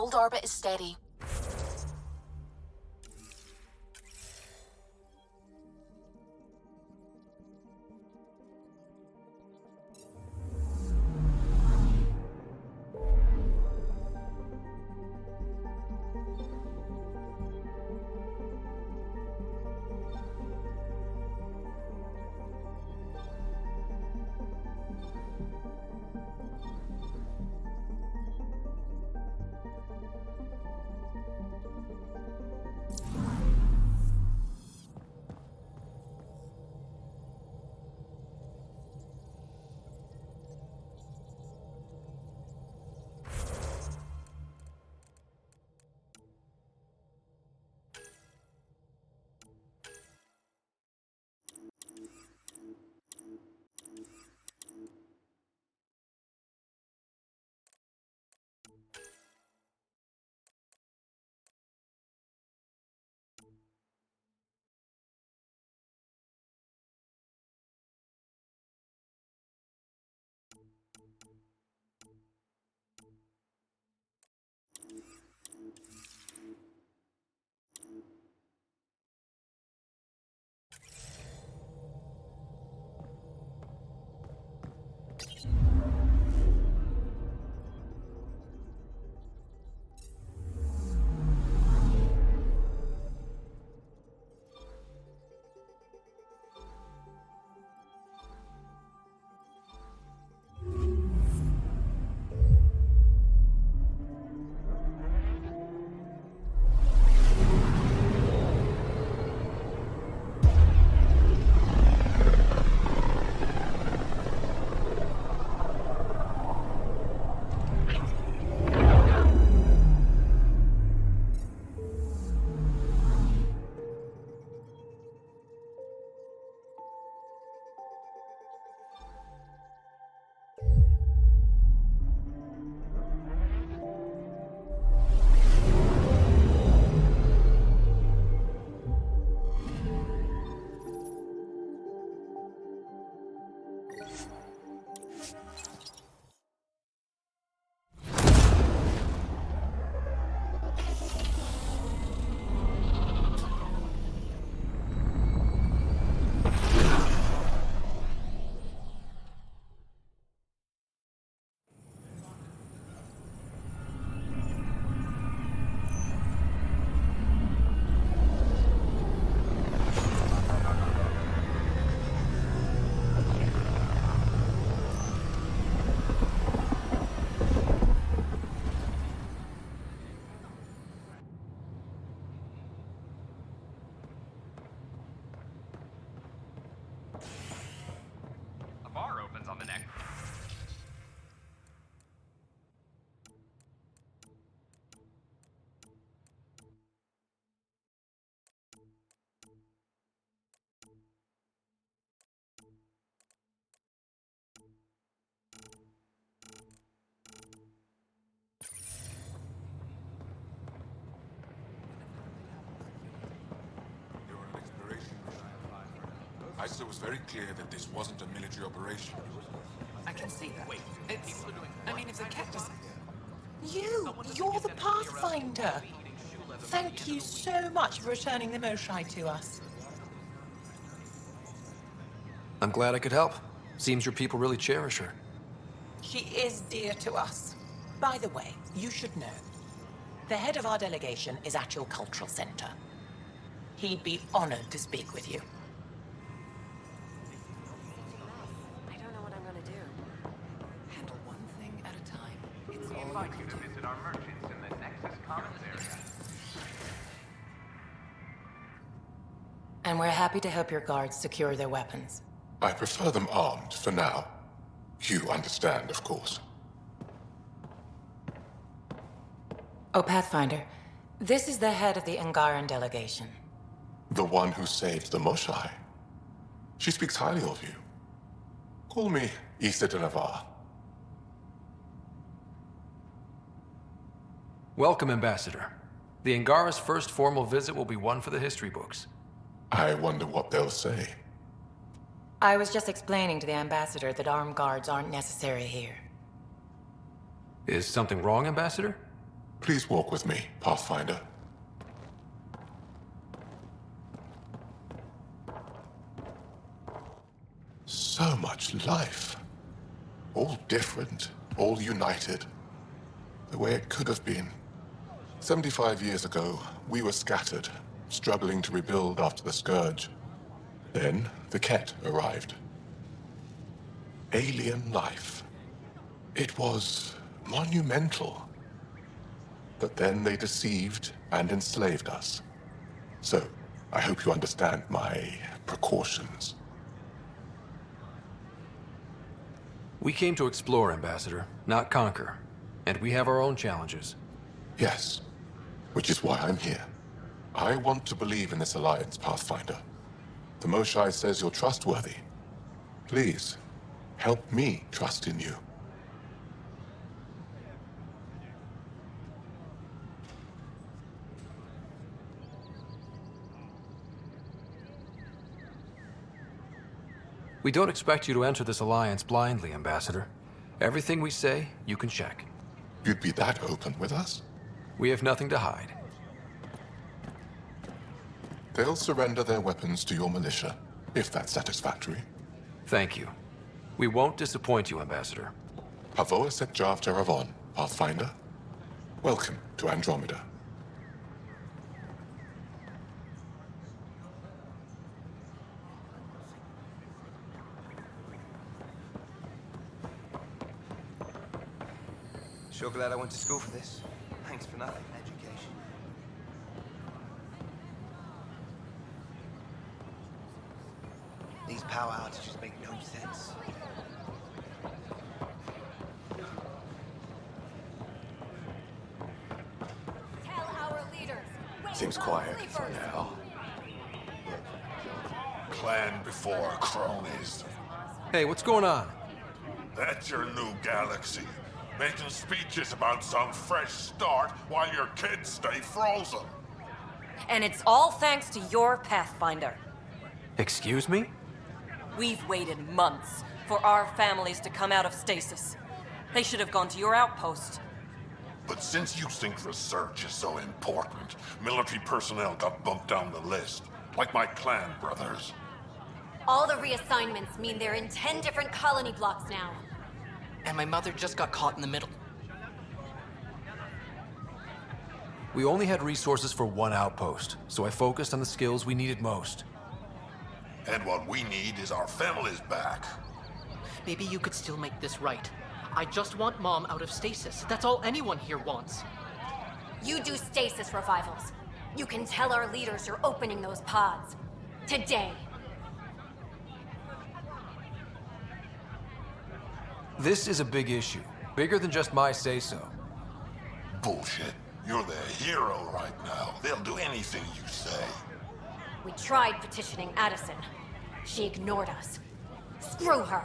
Hold orbit is steady. ISA was very clear that this wasn't a military operation. I can see that. If the cat doesn't... You're the Pathfinder! Thank you so much for returning the Moshai to us. I'm glad I could help. Seems your people really cherish her. She is dear to us. By the way, you should know. The head of our delegation is at your cultural center. He'd be honored to speak with you. I don't know what I'm gonna do. Handle one thing at a time. It's We all invite you you can to do. visit our merchants in the Nexus Commons area. And we're happy to help your guards secure their weapons. I prefer them armed for now. You understand, of course. Oh, Pathfinder, this is the head of the Angaran delegation. The one who saved the Moshai. She speaks highly of you. Call me Issa de Navarre. Welcome, Ambassador. The Angara's first formal visit will be one for the history books. I wonder what they'll say. I was just explaining to the Ambassador that armed guards aren't necessary here. Is something wrong, Ambassador? Please walk with me, Pathfinder. So much life. All different, all united. The way it could have been. 75 years ago, we were scattered, struggling to rebuild after the Scourge. Then, the Ket arrived. Alien life. It was monumental. But then they deceived and enslaved us. So, I hope you understand my precautions. We came to explore, Ambassador, not conquer. And we have our own challenges. Yes, which is why I'm here. I want to believe in this alliance, Pathfinder. The Moshae says you're trustworthy. Please, help me trust in you. We don't expect you to enter this alliance blindly, Ambassador. Everything we say, you can check. You'd be that open with us? We have nothing to hide. They'll surrender their weapons to your militia, if that's satisfactory. Thank you. We won't disappoint you, Ambassador. Havoa set Jav Teravon, Pathfinder. Welcome to Andromeda. Sure glad I went to school for this. Thanks for nothing, education. These power outages make no sense. Tell our leaders. Seems quiet for now. Clan before cronies. Hey, what's going on? That's your new galaxy. Making speeches about some fresh start while your kids stay frozen. And it's all thanks to your Pathfinder. Excuse me? We've waited months for our families to come out of stasis. They should have gone to your outpost. But since you think research is so important, military personnel got bumped down the list, like my clan brothers. All the reassignments mean they're in 10 different colony blocks now. And my mother just got caught in the middle. We only had resources for one outpost, so I focused on the skills we needed most. And what we need is our families back. Maybe you could still make this right. I just want Mom out of stasis. That's all anyone here wants. You do stasis revivals. You can tell our leaders you're opening those pods. Today. This is a big issue. Bigger than just my say-so. Bullshit. You're their hero right now. They'll do anything you say. We tried petitioning Addison. She ignored us. Screw her.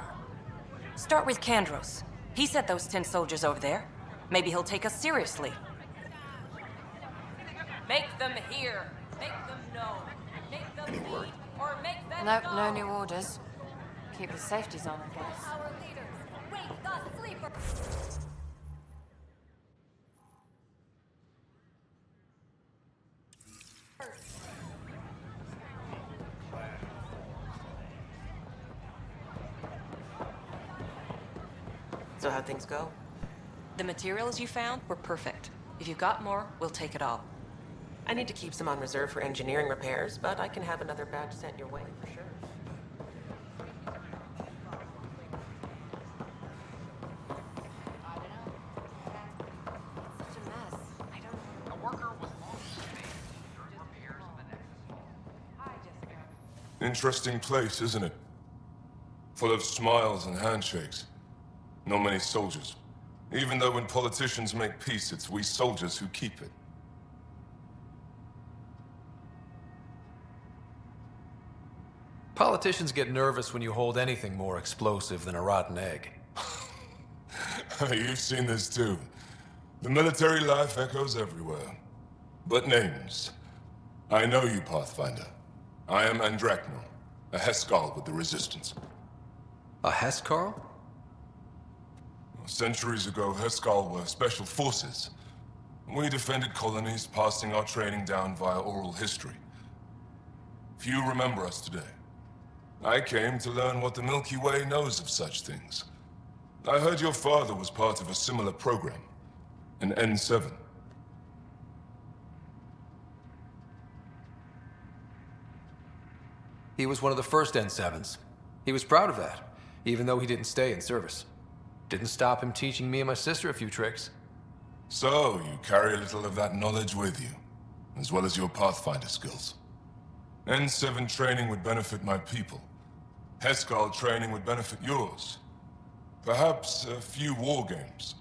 Start with Kandros. He sent those 10 soldiers over there. Maybe he'll take us seriously. Make them hear. Make them know. Make them Any word? Or make them Nope, know. no new orders. Keep the safeties on, I guess. Our leaders, wake the sleeper. So how'd things go? The materials you found were perfect. If you got more, we'll take it all. I need to keep some on reserve for engineering repairs, but I can have another batch sent your way for sure. Such a mess. I don't... A worker was lost today during repairs of the Nexus. Interesting place, isn't it? Full of smiles and handshakes. Not many soldiers. Even though when politicians make peace, it's we soldiers who keep it. Politicians get nervous when you hold anything more explosive than a rotten egg. You've seen this too. The military life echoes everywhere. But names. I know you, Pathfinder. I am Andraknor, a Heskal with the Resistance. A Heskal? Centuries ago, Heskal were special forces. We defended colonies, passing our training down via oral history. Few remember us today. I came to learn what the Milky Way knows of such things. I heard your father was part of a similar program, an N7. He was one of the first N7s. He was proud of that, even though he didn't stay in service. Didn't stop him teaching me and my sister a few tricks. So, you carry a little of that knowledge with you, as well as your Pathfinder skills. N7 training would benefit my people. Heskal training would benefit yours. Perhaps a few war games.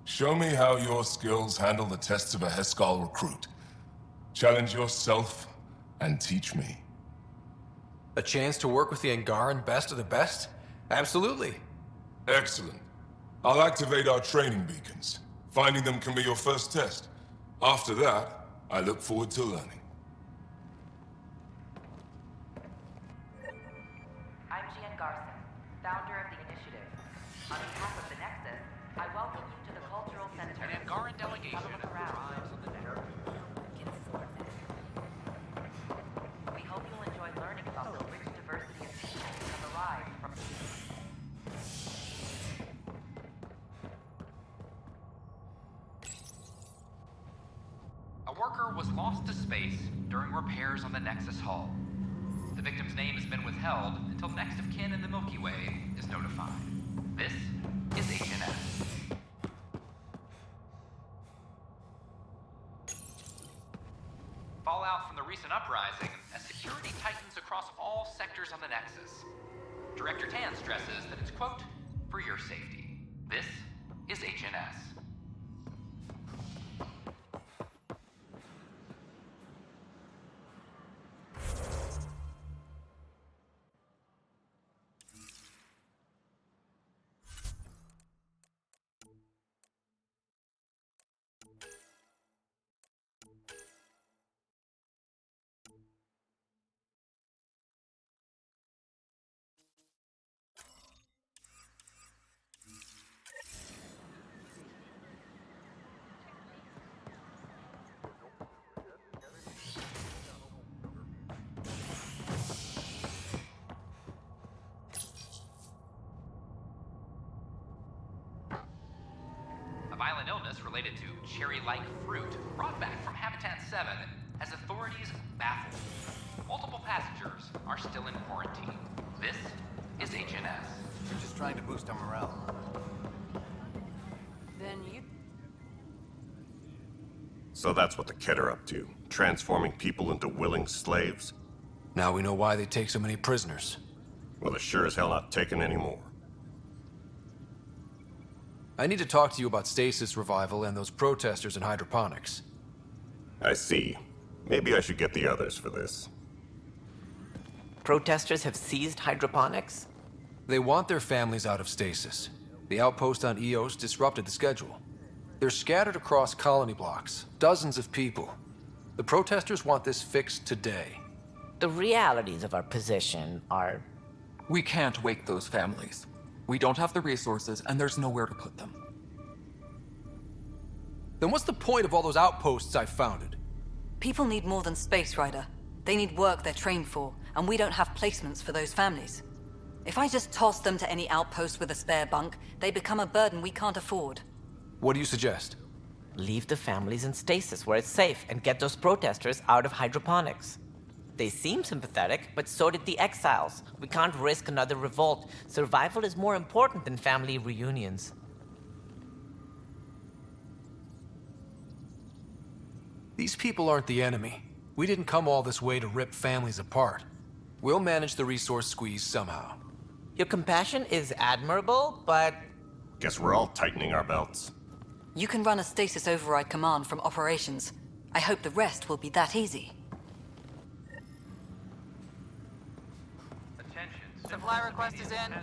Show me how your skills handle the tests of a Heskal recruit. Challenge yourself and teach me. A chance to work with the Angaran best of the best? Absolutely. Excellent. I'll activate our training beacons. Finding them can be your first test. After that, I look forward to learning. I'm Gian Garson, founder of the Initiative. On behalf of the Nexus, I welcome you to the Cultural Center. An Angaran delegation Have a look around. We hope you'll enjoy learning about the rich diversity of people that have arrived from A worker was lost to space during repairs on the Nexus hull. The victim's name has been withheld until next of kin in the Milky Way is notified. This is HNS. Fallout from the recent uprising as security tightens across all sectors on the Nexus. Director Tan stresses that it's, quote, for your safety. This is HNS. Violent illness related to cherry-like fruit brought back from Habitat 7 has authorities baffled. Multiple passengers are still in quarantine. This is HNS. We're just trying to boost our morale. Then you... So that's what the Kett are up to, transforming people into willing slaves. Now we know why they take so many prisoners. Well, they're sure as hell not taking any more. I need to talk to you about stasis revival and those protesters in hydroponics. I see. Maybe I should get the others for this. Protesters have seized hydroponics? They want their families out of stasis. The outpost on Eos disrupted the schedule. They're scattered across colony blocks, dozens of people. The protesters want this fixed today. The realities of our position are... We can't wake those families. We don't have the resources, and there's nowhere to put them. Then what's the point of all those outposts I founded? People need more than space, Rider. They need work they're trained for, and we don't have placements for those families. If I just toss them to any outpost with a spare bunk, they become a burden we can't afford. What do you suggest? Leave the families in stasis where it's safe and get those protesters out of hydroponics. They seem sympathetic, but so did the exiles. We can't risk another revolt. Survival is more important than family reunions. These people aren't the enemy. We didn't come all this way to rip families apart. We'll manage the resource squeeze somehow. Your compassion is admirable, but... Guess we're all tightening our belts. You can run a stasis override command from operations. I hope the rest will be that easy. Supply request is in.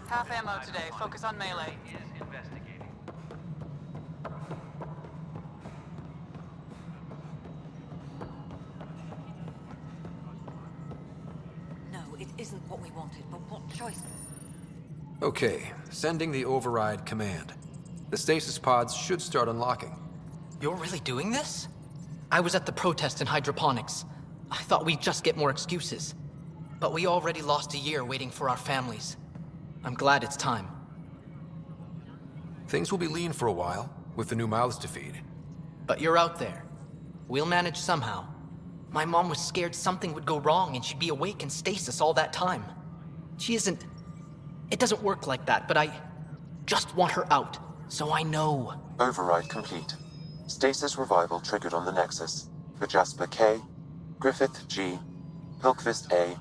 Half ammo today. Focus on melee. No, it isn't what we wanted, but what choice? Okay, sending the override command. The stasis pods should start unlocking. You're really doing this? I was at the protest in hydroponics. I thought we'd just get more excuses. But we already lost a year waiting for our families. I'm glad it's time. Things will be lean for a while, with the new mouths to feed. But you're out there. We'll manage somehow. My mom was scared something would go wrong and she'd be awake in stasis all that time. She isn't... It doesn't work like that, but I just want her out, so I know. Override complete. Stasis revival triggered on the Nexus. For Jasper K, Griffith G, Hilkvist A,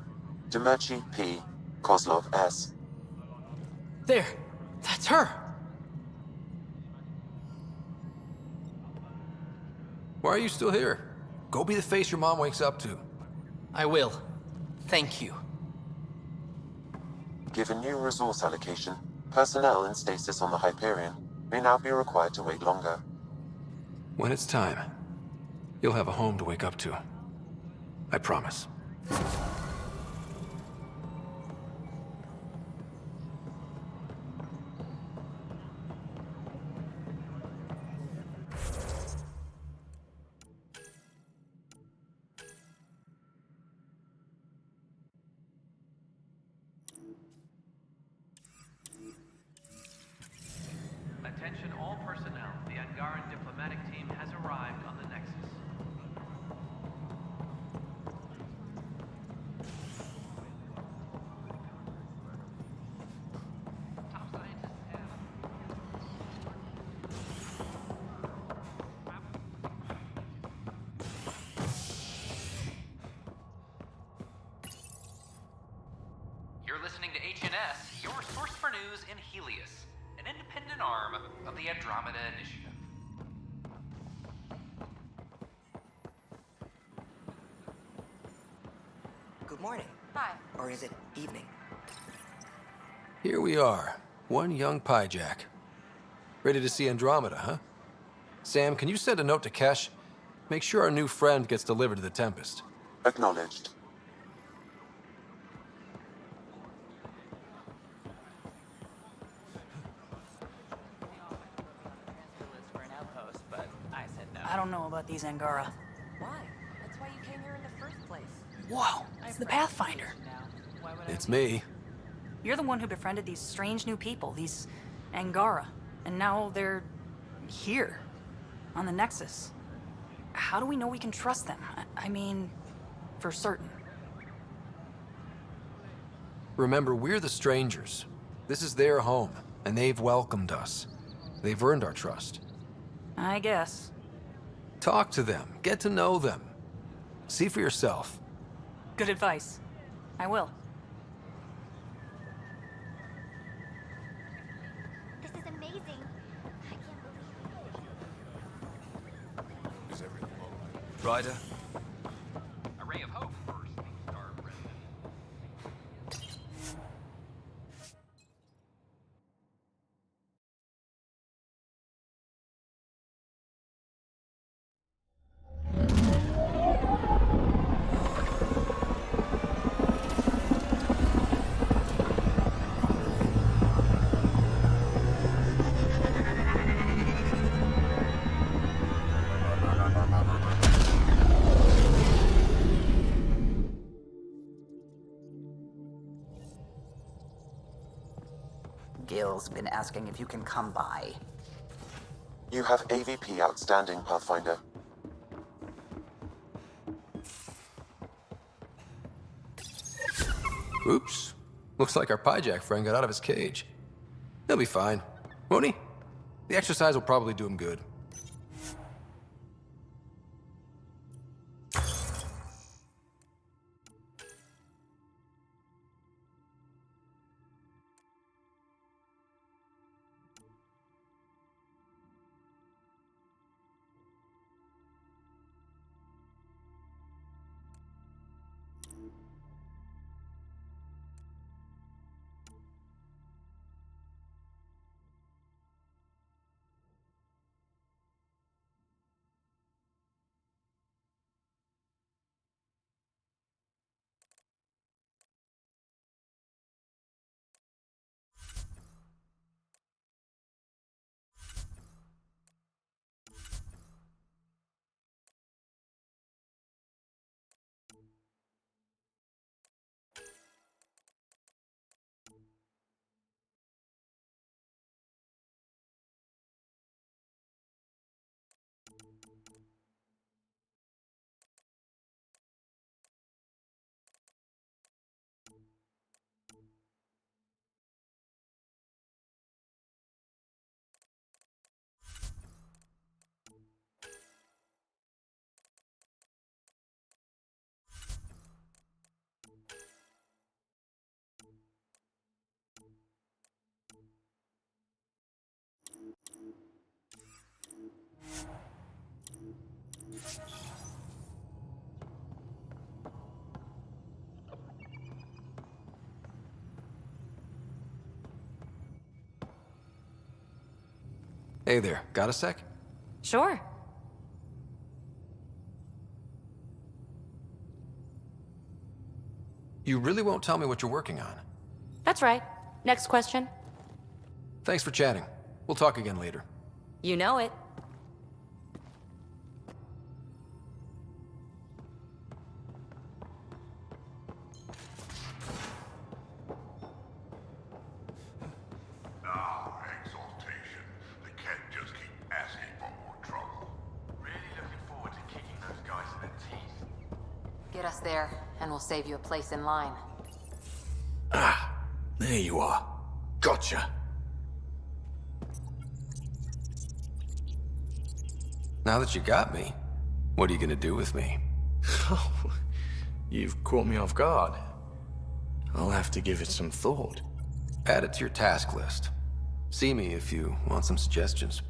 Demerchi P, Kozlov S. There! That's her! Why are you still here? Go be the face your mom wakes up to. I will. Thank you. Given new resource allocation, personnel in stasis on the Hyperion may now be required to wait longer. When it's time, you'll have a home to wake up to. I promise. Attention all personnel. The Angaran diplomatic team has arrived on the Nexus. You're listening to HNS, your source for news in Helios, an independent arm of the Andromeda Initiative. Good morning. Hi. Or is it evening? Here we are, one young Pyjack. Ready to see Andromeda, huh? Sam, can you send a note to Kesh? Make sure our new friend gets delivered to the Tempest. Acknowledged. I don't know about these Angara. Why? That's why you came here in the first place. Whoa, it's the Pathfinder. It's me. You're the one who befriended these strange new people, these Angara. And now they're here, on the Nexus. How do we know we can trust them? I mean, for certain. Remember, we're the strangers. This is their home, and they've welcomed us. They've earned our trust. I guess. Talk to them. Get to know them. See for yourself. Good advice. I will. This is amazing. I can't believe it. Is everything all right? Ryder? A ray of hope for Star President. Gil's been asking if you can come by. You have AVP outstanding, Pathfinder. Oops. Looks like our Pyjack friend got out of his cage. He'll be fine, won't he? The exercise will probably do him good. Hey there, got a sec? Sure. You really won't tell me what you're working on? That's right. Next question. Thanks for chatting. We'll talk again later. You know it. Exaltation. They can't just keep asking for more trouble. Really looking forward to kicking those guys in the teeth. Get us there, and we'll save you a place in line. There you are. Gotcha. Now that you got me, what are you gonna do with me? You've caught me off guard. I'll have to give it some thought. Add it to your task list. See me if you want some suggestions.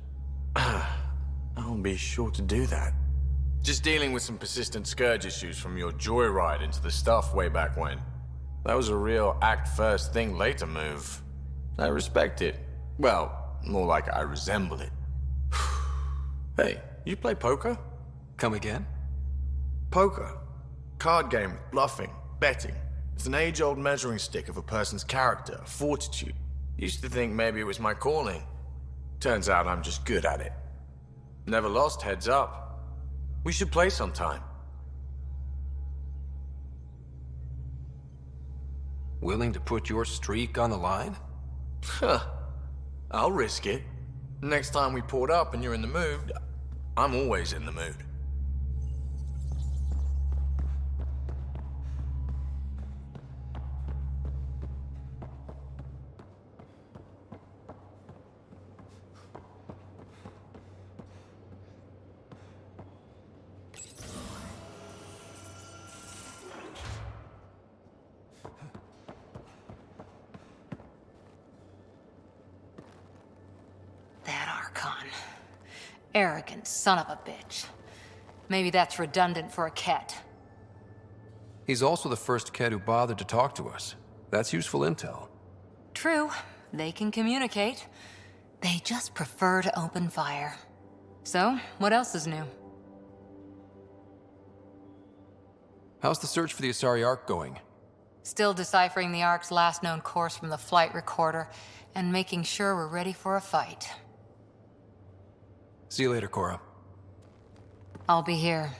I'll be sure to do that. Just dealing with some persistent scourge issues from your joyride into the stuff way back when. That was a real act first, think later move. I respect it. Well, more like I resemble it. Hey, you play poker? Come again? Poker. Card game with bluffing, betting. It's an age-old measuring stick of a person's character, fortitude. Used to think maybe it was my calling. Turns out I'm just good at it. Never lost, heads up. We should play sometime. Willing to put your streak on the line? Huh. I'll risk it. Next time we port up and you're in the mood, I'm always in the mood. That Archon. Arrogant son of a bitch. Maybe that's redundant for a Ket. He's also the first kid who bothered to talk to us. That's useful intel. True. They can communicate. They just prefer to open fire. So, what else is new? How's the search for the Asari Ark going? Still deciphering the Ark's last known course from the flight recorder, and making sure we're ready for a fight. See you later, Cora. I'll be here.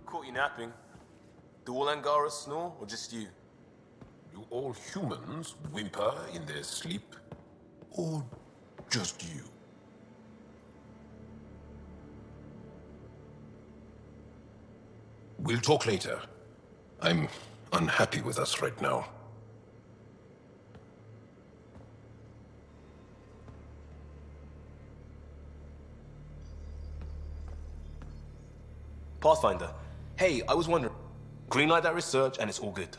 Caught you napping. Do all Angara snore, or just you? Do all humans whimper in their sleep? Or just you? We'll talk later. I'm unhappy with us right now. Pathfinder. Hey, I was wondering. Greenlight that research and it's all good.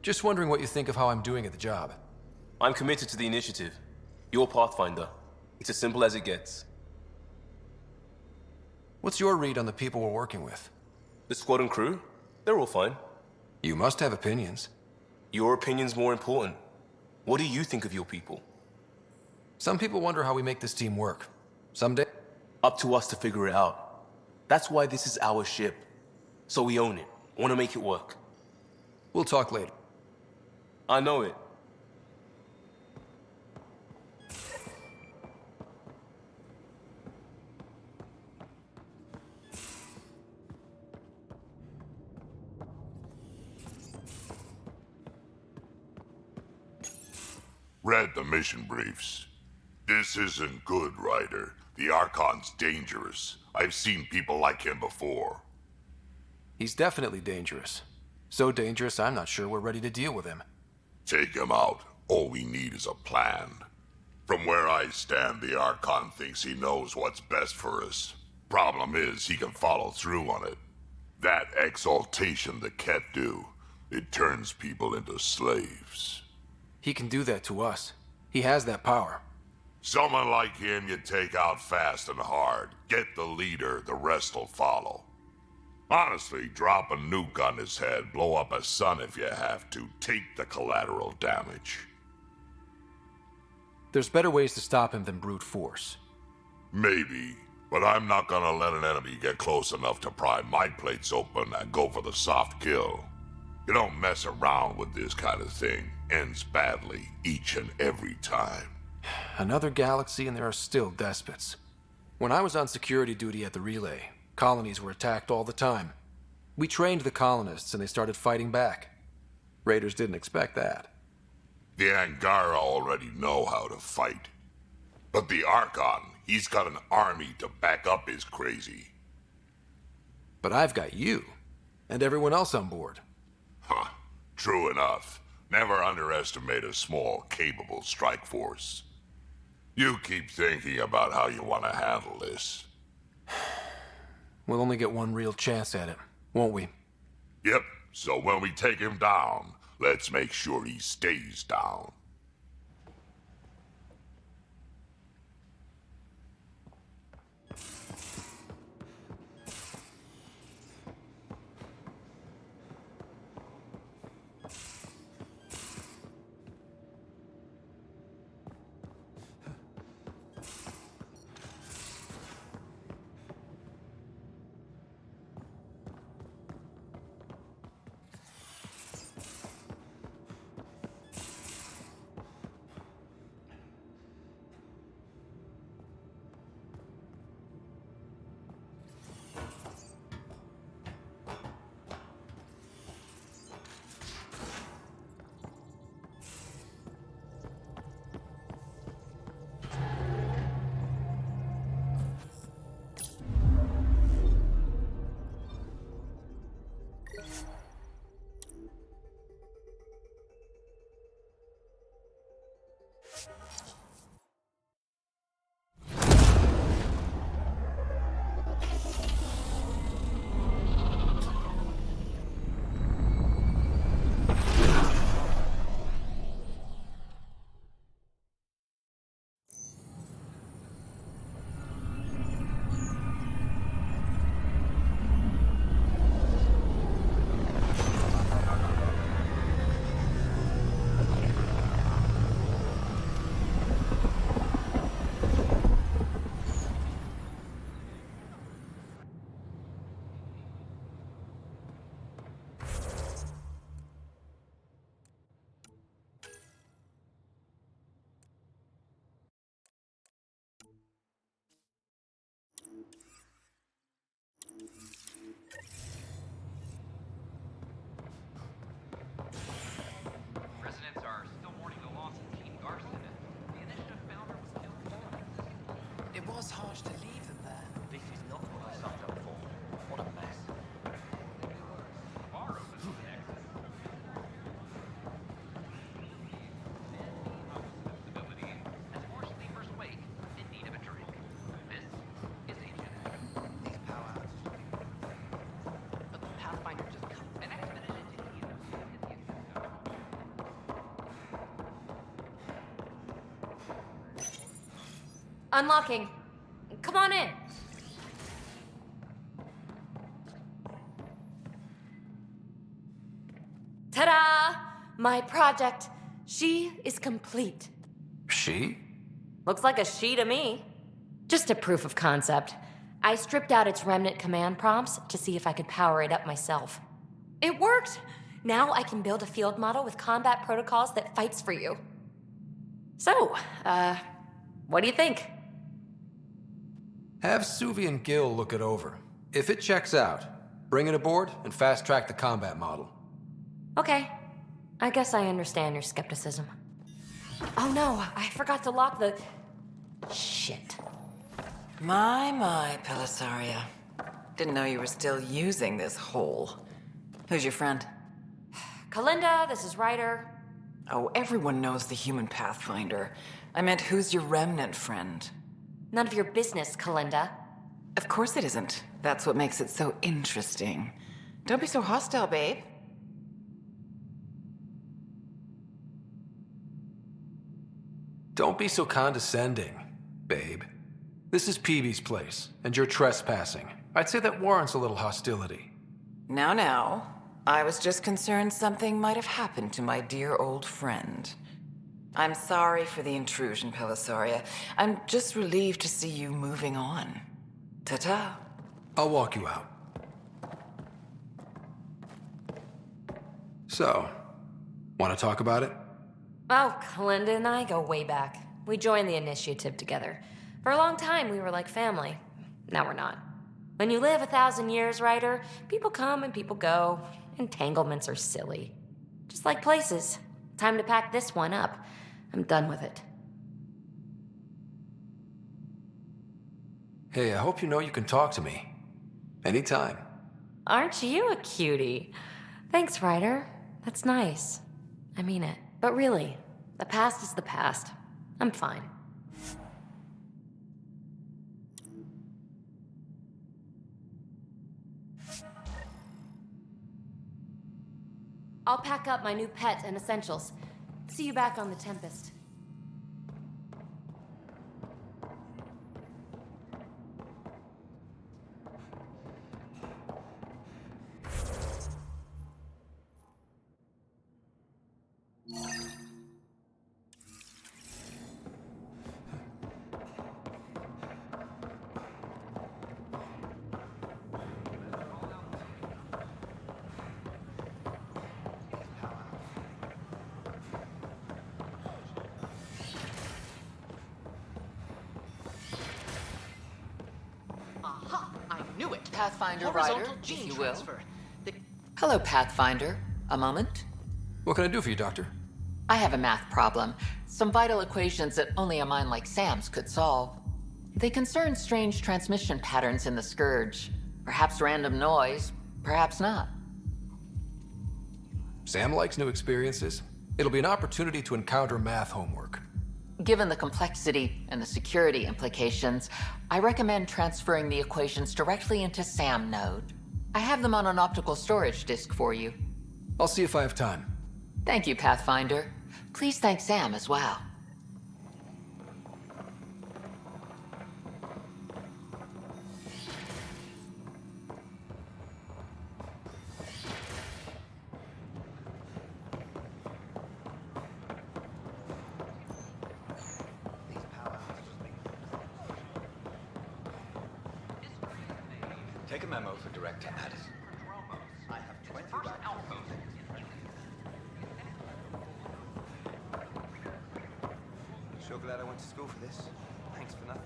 Just wondering what you think of how I'm doing at the job. I'm committed to the initiative. You're Pathfinder. It's as simple as it gets. What's your read on the people we're working with? The squad and crew? They're all fine. You must have opinions. Your opinion's more important. What do you think of your people? Some people wonder how we make this team work. Someday... Up to us to figure it out. That's why this is our ship. So we own it. Want to make it work. We'll talk later. I know it. Read the mission briefs. This isn't good, Ryder. The Archon's dangerous. I've seen people like him before. He's definitely dangerous. So dangerous, I'm not sure we're ready to deal with him. Take him out. All we need is a plan. From where I stand, the Archon thinks he knows what's best for us. Problem is, he can follow through on it. That exaltation the Ket do, it turns people into slaves. He can do that to us. He has that power. Someone like him you take out fast and hard. Get the leader, the rest will follow. Honestly, drop a nuke on his head, blow up a sun if you have to. Take the collateral damage. There's better ways to stop him than brute force. Maybe, but I'm not gonna let an enemy get close enough to pry my plates open and go for the soft kill. You don't mess around with this kind of thing. Ends badly, each and every time. Another galaxy and there are still despots. When I was on security duty at the relay, colonies were attacked all the time. We trained the colonists and they started fighting back. Raiders didn't expect that. The Angara already know how to fight. But the Archon, he's got an army to back up his crazy. But I've got you, and everyone else on board. Huh, true enough. Never underestimate a small, capable strike force. You keep thinking about how you want to handle this. We'll only get one real chance at it, won't we? Yep, so when we take him down, let's make sure he stays down. Residents are still mourning the loss of Team Garson. The initiative founder was killed. It was harsh to leave them there. This is not what I signed up for. What a mess. Bar open on the Nexus. Stability as more sleepers wake in need of a drink. This is HNX. These power outages. But the Pathfinder just cut. An expedition to Helios hit the Excel. Unlocking. Come on in. Ta-da! My project. She is complete. She? Looks like a she to me. Just a proof of concept. I stripped out its remnant command prompts to see if I could power it up myself. It worked! Now I can build a field model with combat protocols that fights for you. So, what do you think? Have Suvi and Gil look it over. If it checks out, bring it aboard and fast-track the combat model. Okay. I guess I understand your skepticism. Oh no, I forgot to lock the... Shit. My, Pelisaria. Didn't know you were still using this hole. Who's your friend? Kalinda, this is Ryder. Oh, everyone knows the human Pathfinder. I meant, who's your remnant friend? None of your business, Kalinda. Of course it isn't. That's what makes it so interesting. Don't be so hostile, babe. Don't be so condescending, babe. This is Peavy's place, and you're trespassing. I'd say that warrants a little hostility. Now. I was just concerned something might have happened to my dear old friend. I'm sorry for the intrusion, Pelisaria. I'm just relieved to see you moving on. Ta-ta. I'll walk you out. So, want to talk about it? Oh, Kalinda and I go way back. We joined the initiative together. For a long time, we were like family. Now we're not. When you live 1,000 years, Ryder, people come and people go. Entanglements are silly. Just like places. Time to pack this one up. I'm done with it. Hey, I hope you know you can talk to me. Anytime. Aren't you a cutie? Thanks, Ryder. That's nice. I mean it. But really, the past is the past. I'm fine. I'll pack up my new pet and essentials. See you back on the Tempest. Pathfinder Ryder, if you will. Hello, Pathfinder. A moment? What can I do for you, Doctor? I have a math problem. Some vital equations that only a mind like Sam's could solve. They concern strange transmission patterns in the Scourge. Perhaps random noise, perhaps not. Sam likes new experiences. It'll be an opportunity to encounter math homework. Given the complexity and the security implications, I recommend transferring the equations directly into SAM node. I have them on an optical storage disk for you. I'll see if I have time. Thank you, Pathfinder. Please thank Sam as well. Take a memo for Director Addison. I have 20 Sure glad I went to school for this. Thanks for nothing.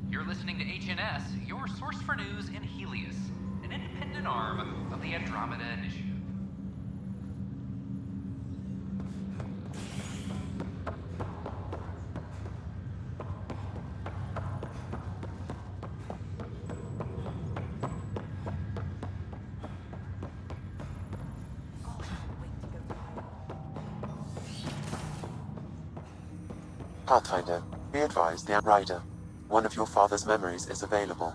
You're listening to HNS, your source for news in Helios, an independent arm of the Andromeda Initiative. Pathfinder, be advised the Rider. One of your father's memories is available.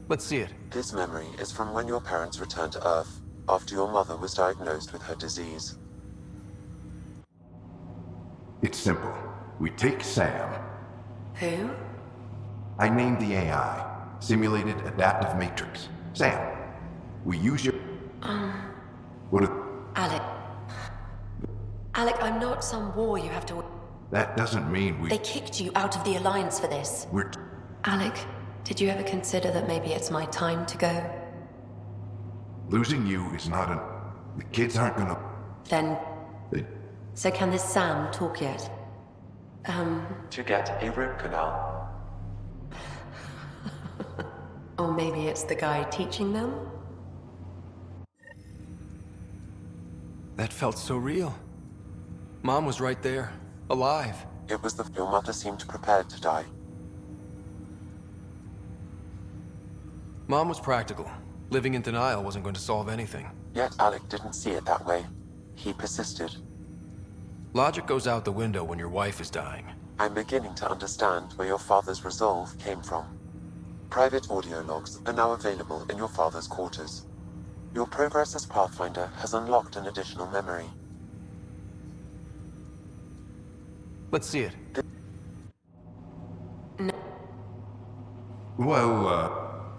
Let's see it. This memory is from when your parents returned to Earth, after your mother was diagnosed with her disease. It's simple. We take Sam. Who? I named the AI. Simulated Adaptive Matrix. Sam. We use your... What is... Alec. Alec, I'm not some war you have to... That doesn't mean we... They kicked you out of the Alliance for this. We're... Alec, did you ever consider that maybe it's my time to go? Losing you is not an... The kids aren't gonna... Then... So can this Sam talk yet? To get a root canal. Or maybe it's the guy teaching them? That felt so real. Mom was right there, alive. It was your mother seemed prepared to die. Mom was practical. Living in denial wasn't going to solve anything. Yet Alec didn't see it that way. He persisted. Logic goes out the window when your wife is dying. I'm beginning to understand where your father's resolve came from. Private audio logs are now available in your father's quarters. Your progress as Pathfinder has unlocked an additional memory. Let's see it. No. Well,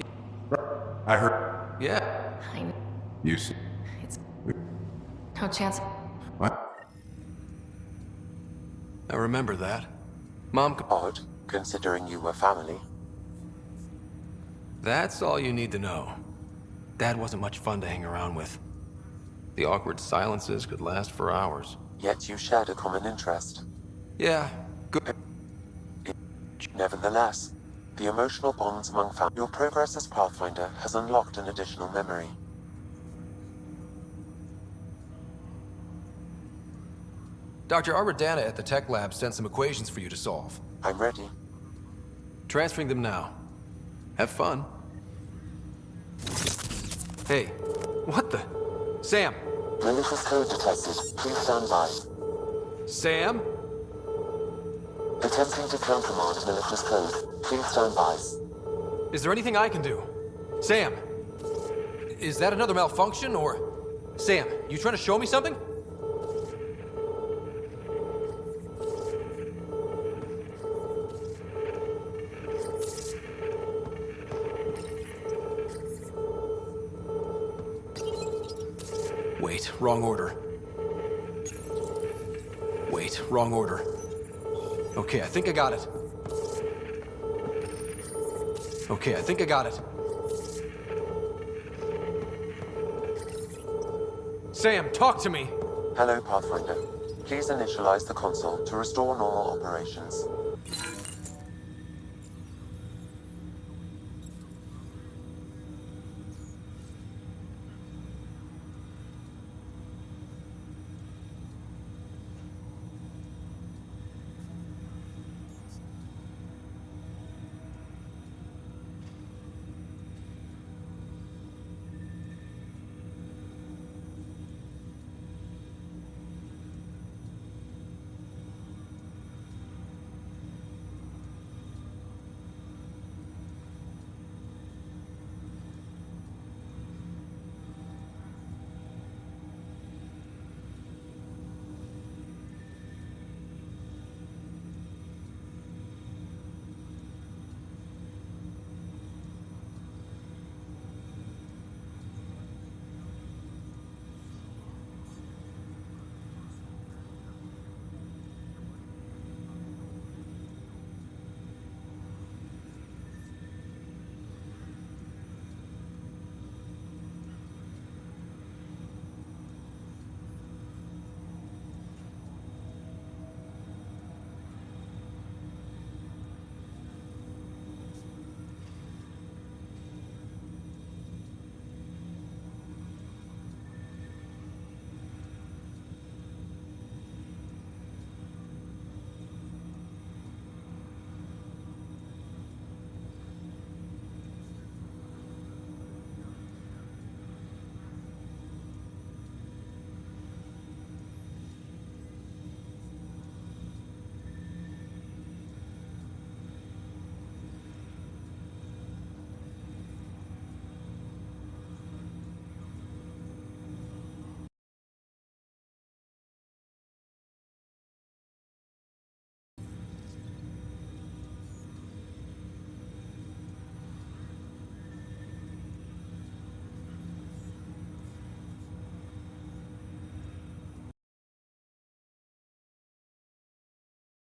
I heard. Yeah. You see. It's no chance. What? I remember that. Mom. Odd, considering you were family. That's all you need to know. Dad wasn't much fun to hang around with. The awkward silences could last for hours. Yet you shared a common interest. Yeah, good. Nevertheless, the emotional bonds among family. Your progress as Pathfinder has unlocked an additional memory. Dr. Arbordana at the tech lab sent some equations for you to solve. I'm ready. Transferring them now. Have fun. Hey, what the? Sam! Malicious code detected. Please stand by. Sam? Attempting to countermand malicious code. Please stand by. Is there anything I can do? Sam! Is that another malfunction, or... Sam, you trying to show me something? Wait, wrong order. Wait, wrong order. Okay, I think I got it. Okay, I think I got it. Sam, talk to me! Hello, Pathfinder. Please initialize the console to restore normal operations.